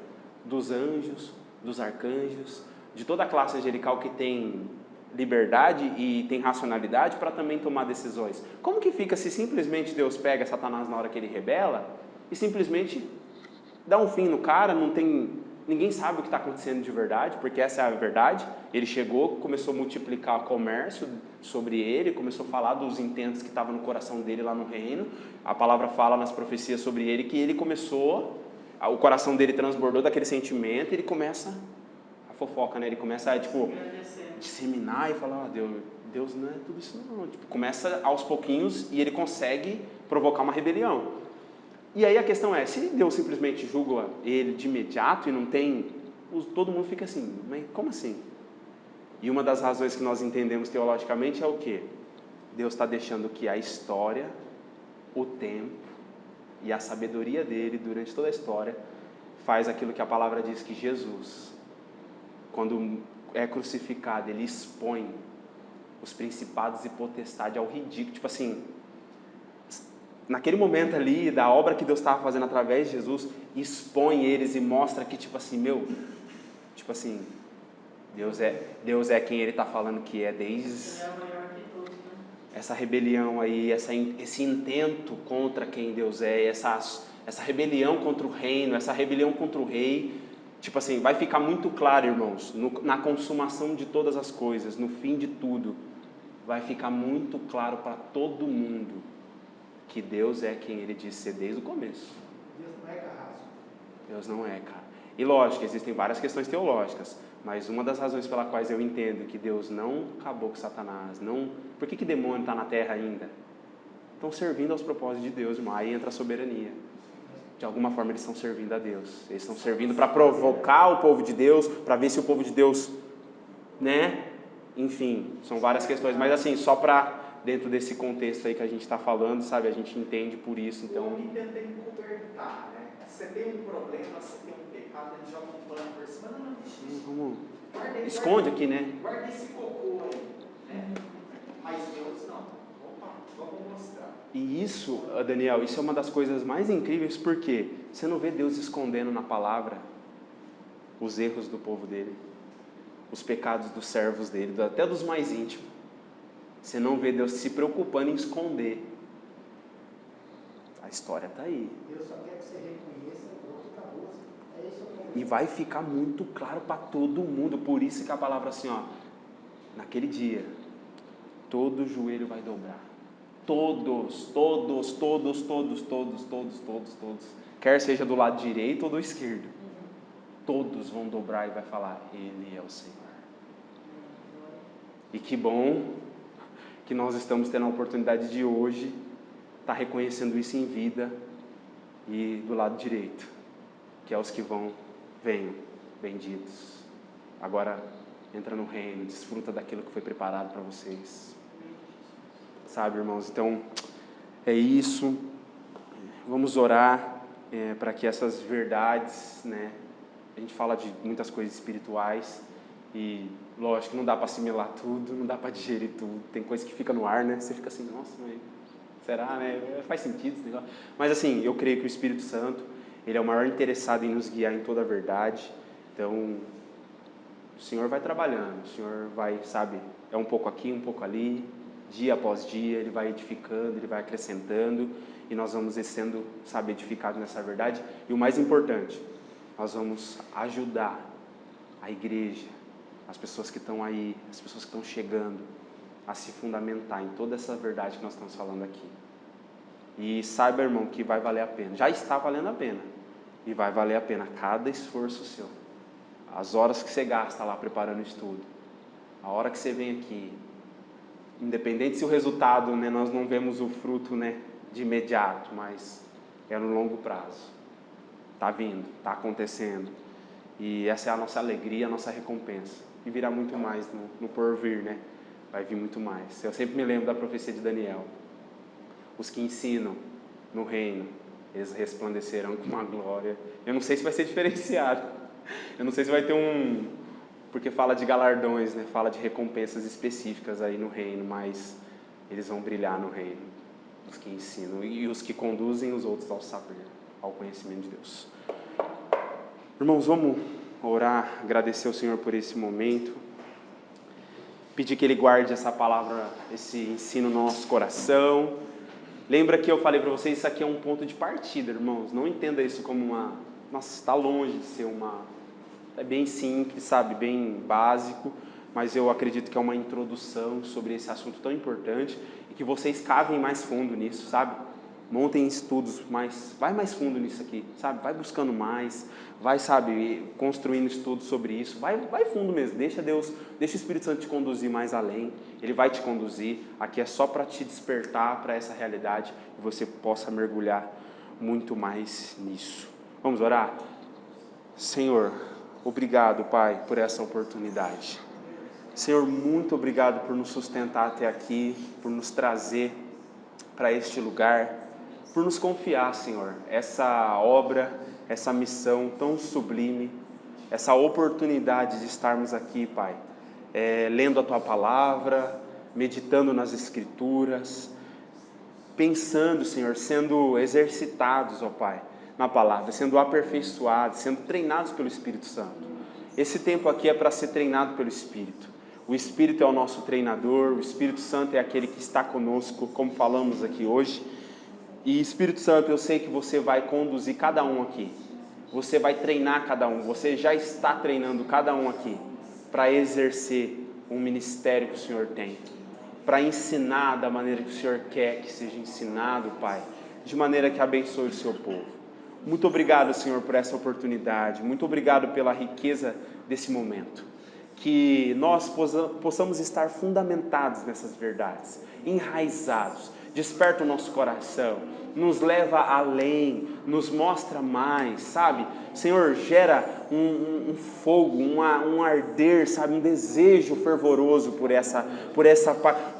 dos anjos, dos arcanjos, de toda a classe angelical que tem liberdade e tem racionalidade para também tomar decisões? Como que fica se simplesmente Deus pega Satanás na hora que ele rebela e simplesmente dá um fim no cara, não tem ninguém sabe o que está acontecendo de verdade, porque essa é a verdade. Ele chegou, começou a multiplicar o comércio sobre ele, começou a falar dos intentos que estavam no coração dele lá no reino. A palavra fala nas profecias sobre ele que ele começou, o coração dele transbordou daquele sentimento, e ele começa a fofoca, né? Ele começa a, tipo, disseminar e falar, Deus não é tudo isso não. Tipo, começa aos pouquinhos e ele consegue provocar uma rebelião. E aí a questão é, se Deus simplesmente julga ele de imediato e não tem, todo mundo fica assim, mas como assim? E uma das razões que nós entendemos teologicamente é o quê? Deus está deixando que a história, o tempo e a sabedoria dele durante toda a história faz aquilo que a palavra diz que Jesus, quando é crucificado, ele expõe os principados e potestades ao ridículo, tipo assim, naquele momento ali, da obra que Deus estava fazendo através de Jesus, expõe eles e mostra que, tipo assim, tipo assim, Deus é quem Ele está falando que é, desde essa rebelião aí, esse intento contra quem Deus é, essa rebelião contra o reino, essa rebelião contra o rei, tipo assim, vai ficar muito claro, irmãos, na consumação de todas as coisas, no fim de tudo, vai ficar muito claro para todo mundo que Deus é quem Ele disse ser desde o começo. Deus não é carrasco. Deus não é, cara. E lógico, existem várias questões teológicas, mas uma das razões pelas quais eu entendo que Deus não acabou com Satanás, por que demônio está na terra ainda? Estão servindo aos propósitos de Deus, irmão. Aí entra a soberania. De alguma forma eles estão servindo a Deus. Eles estão servindo para provocar o povo de Deus, para ver se o povo de Deus, né? Enfim, são várias questões, mas assim, só para dentro desse contexto aí que a gente está falando, sabe? A gente entende por isso, então... O homem tenta encobertar, né? Você tem um problema, você tem um pecado, ele joga um pano por cima, não existe. Vamos... Esconde aqui, né? Guarda esse cocô aí, né? Mas Deus não. Opa, vamos mostrar. E isso, Daniel, isso é uma das coisas mais incríveis, porque você não vê Deus escondendo na palavra os erros do povo dele, os pecados dos servos dele, até dos mais íntimos. Você não vê Deus se preocupando em esconder. A história está aí. Deus só quer que você reconheça o outro e acabou. É isso o problema. E vai ficar muito claro para todo mundo. Por isso que a palavra assim, ó, naquele dia, todo joelho vai dobrar. Todos. Quer seja do lado direito ou do esquerdo. Todos vão dobrar e vai falar, Ele é o Senhor. E que bom que nós estamos tendo a oportunidade de hoje estar reconhecendo isso em vida e do lado direito, que é os que venham, benditos. Agora entra no reino, desfruta daquilo que foi preparado para vocês. Sabe, irmãos? Então, é isso. Vamos orar para que essas verdades, né? A gente fala de muitas coisas espirituais e, lógico, não dá para assimilar tudo, não dá para digerir tudo. Tem coisa que fica no ar, né? Você fica assim, nossa, mas será, né? Faz sentido esse negócio. Mas assim, eu creio que o Espírito Santo, Ele é o maior interessado em nos guiar em toda a verdade. Então, o Senhor vai trabalhando, o Senhor vai, sabe, é um pouco aqui, um pouco ali, dia após dia, Ele vai edificando, Ele vai acrescentando, e nós vamos sendo, sabe, edificados nessa verdade. E o mais importante, nós vamos ajudar a igreja, as pessoas que estão aí, as pessoas que estão chegando, a se fundamentar em toda essa verdade que nós estamos falando aqui. E saiba, irmão, que vai valer a pena. Já está valendo a pena. E vai valer a pena cada esforço seu. As horas que você gasta lá preparando o estudo. A hora que você vem aqui. Independente se o resultado, né, nós não vemos o fruto, né, de imediato, mas é no longo prazo. Está vindo, está acontecendo. E essa é a nossa alegria, a nossa recompensa. E virá muito mais no porvir, né? Vai vir muito mais. Eu sempre me lembro da profecia de Daniel. Os que ensinam no reino, eles resplandecerão com uma glória. Eu não sei se vai ser diferenciado. Eu não sei se vai ter porque fala de galardões, né? Fala de recompensas específicas aí no reino, mas eles vão brilhar no reino. Os que ensinam e os que conduzem os outros ao saber, ao conhecimento de Deus. Irmãos, vamos orar, agradecer ao Senhor por esse momento. Pedir que Ele guarde essa palavra, esse ensino no nosso coração. Lembra que eu falei para vocês, isso aqui é um ponto de partida, irmãos. Não entenda isso como nossa, está longe de ser uma É bem simples, sabe, bem básico, mas eu acredito que é uma introdução sobre esse assunto tão importante e que vocês cavem mais fundo nisso, sabe? Montem estudos, vai mais fundo nisso aqui, sabe? Vai buscando mais, vai, sabe, construindo estudos sobre isso, vai fundo mesmo, deixa o Espírito Santo te conduzir mais além, ele vai te conduzir, aqui é só para te despertar para essa realidade e você possa mergulhar muito mais nisso. Vamos orar? Senhor, obrigado, Pai, por essa oportunidade. Senhor, muito obrigado por nos sustentar até aqui, por nos trazer para este lugar, por nos confiar, Senhor, essa obra, essa missão tão sublime, essa oportunidade de estarmos aqui, Pai, lendo a Tua Palavra, meditando nas Escrituras, pensando, Senhor, sendo exercitados, ó Pai, na Palavra, sendo aperfeiçoados, sendo treinados pelo Espírito Santo. Esse tempo aqui é para ser treinado pelo Espírito. O Espírito é o nosso treinador, o Espírito Santo é aquele que está conosco, como falamos aqui hoje. E Espírito Santo, eu sei que você vai conduzir cada um aqui. Você vai treinar cada um, você já está treinando cada um aqui para exercer um ministério que o Senhor tem, para ensinar da maneira que o Senhor quer que seja ensinado, Pai, de maneira que abençoe o seu povo. Muito obrigado, Senhor, por essa oportunidade, muito obrigado pela riqueza desse momento, que nós possamos estar fundamentados nessas verdades, enraizados. Desperta o nosso coração, nos leva além, nos mostra mais, sabe? Senhor, gera um fogo, um arder, sabe? Um desejo fervoroso por essa.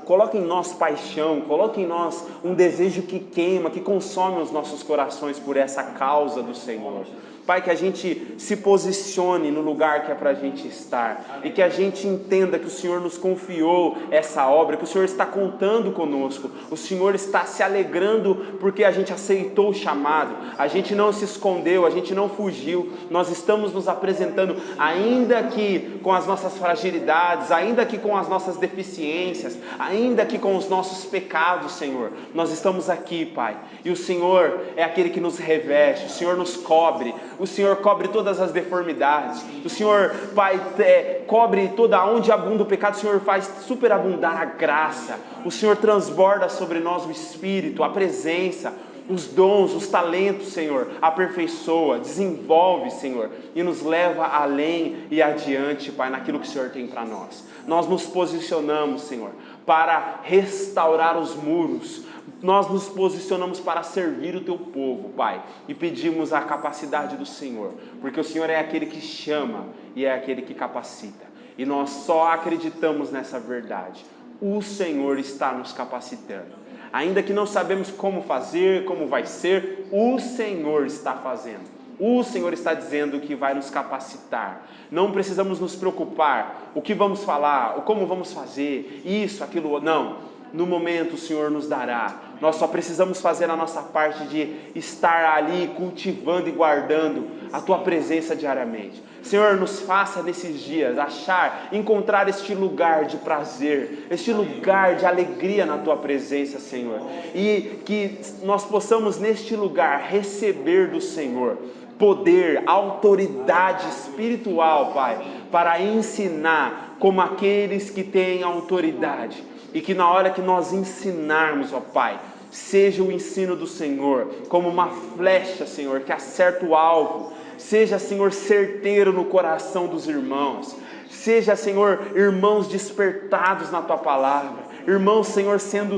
Coloca em nós paixão, coloca em nós um desejo que queima, que consome os nossos corações por essa causa do Senhor. Pai, que a gente se posicione no lugar que é para a gente estar e que a gente entenda que o Senhor nos confiou essa obra, que o Senhor está contando conosco, o Senhor está se alegrando porque a gente aceitou o chamado, a gente não se escondeu, a gente não fugiu, nós estamos nos apresentando, ainda que com as nossas fragilidades, ainda que com as nossas deficiências, ainda que com os nossos pecados, Senhor, nós estamos aqui, Pai, e o Senhor é aquele que nos reveste, o Senhor nos cobre, o Senhor cobre todas as deformidades, o Senhor, Pai, cobre toda onde abunda o pecado, o Senhor faz superabundar a graça, o Senhor transborda sobre nós o Espírito, a presença, os dons, os talentos, Senhor, aperfeiçoa, desenvolve, Senhor, e nos leva além e adiante, Pai, naquilo que o Senhor tem para nós. Nós nos posicionamos, Senhor, para restaurar os muros, nós nos posicionamos para servir o Teu povo, Pai, e pedimos a capacidade do Senhor, porque o Senhor é aquele que chama e é aquele que capacita, e nós só acreditamos nessa verdade. O Senhor está nos capacitando. Ainda que não sabemos como fazer, como vai ser, o Senhor está fazendo. O Senhor está dizendo que vai nos capacitar. Não precisamos nos preocupar o que vamos falar, o como vamos fazer, isso, aquilo, não. No momento o Senhor nos dará. Nós só precisamos fazer a nossa parte de estar ali cultivando e guardando a Tua presença diariamente. Senhor, nos faça nesses dias encontrar este lugar de prazer, este lugar de alegria na Tua presença, Senhor. E que nós possamos neste lugar receber do Senhor poder, autoridade espiritual, Pai, para ensinar como aqueles que têm autoridade. E que na hora que nós ensinarmos, ó Pai, seja o ensino do Senhor como uma flecha, Senhor, que acerta o alvo. Seja, Senhor, certeiro no coração dos irmãos. Seja, Senhor, irmãos despertados na Tua palavra. Irmãos, Senhor, sendo,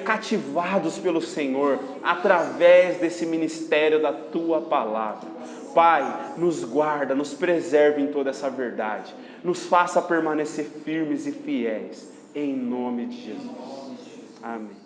cativados pelo Senhor através desse ministério da Tua palavra. Pai, nos guarda, nos preserve em toda essa verdade. Nos faça permanecer firmes e fiéis. Em nome de Jesus. Amém.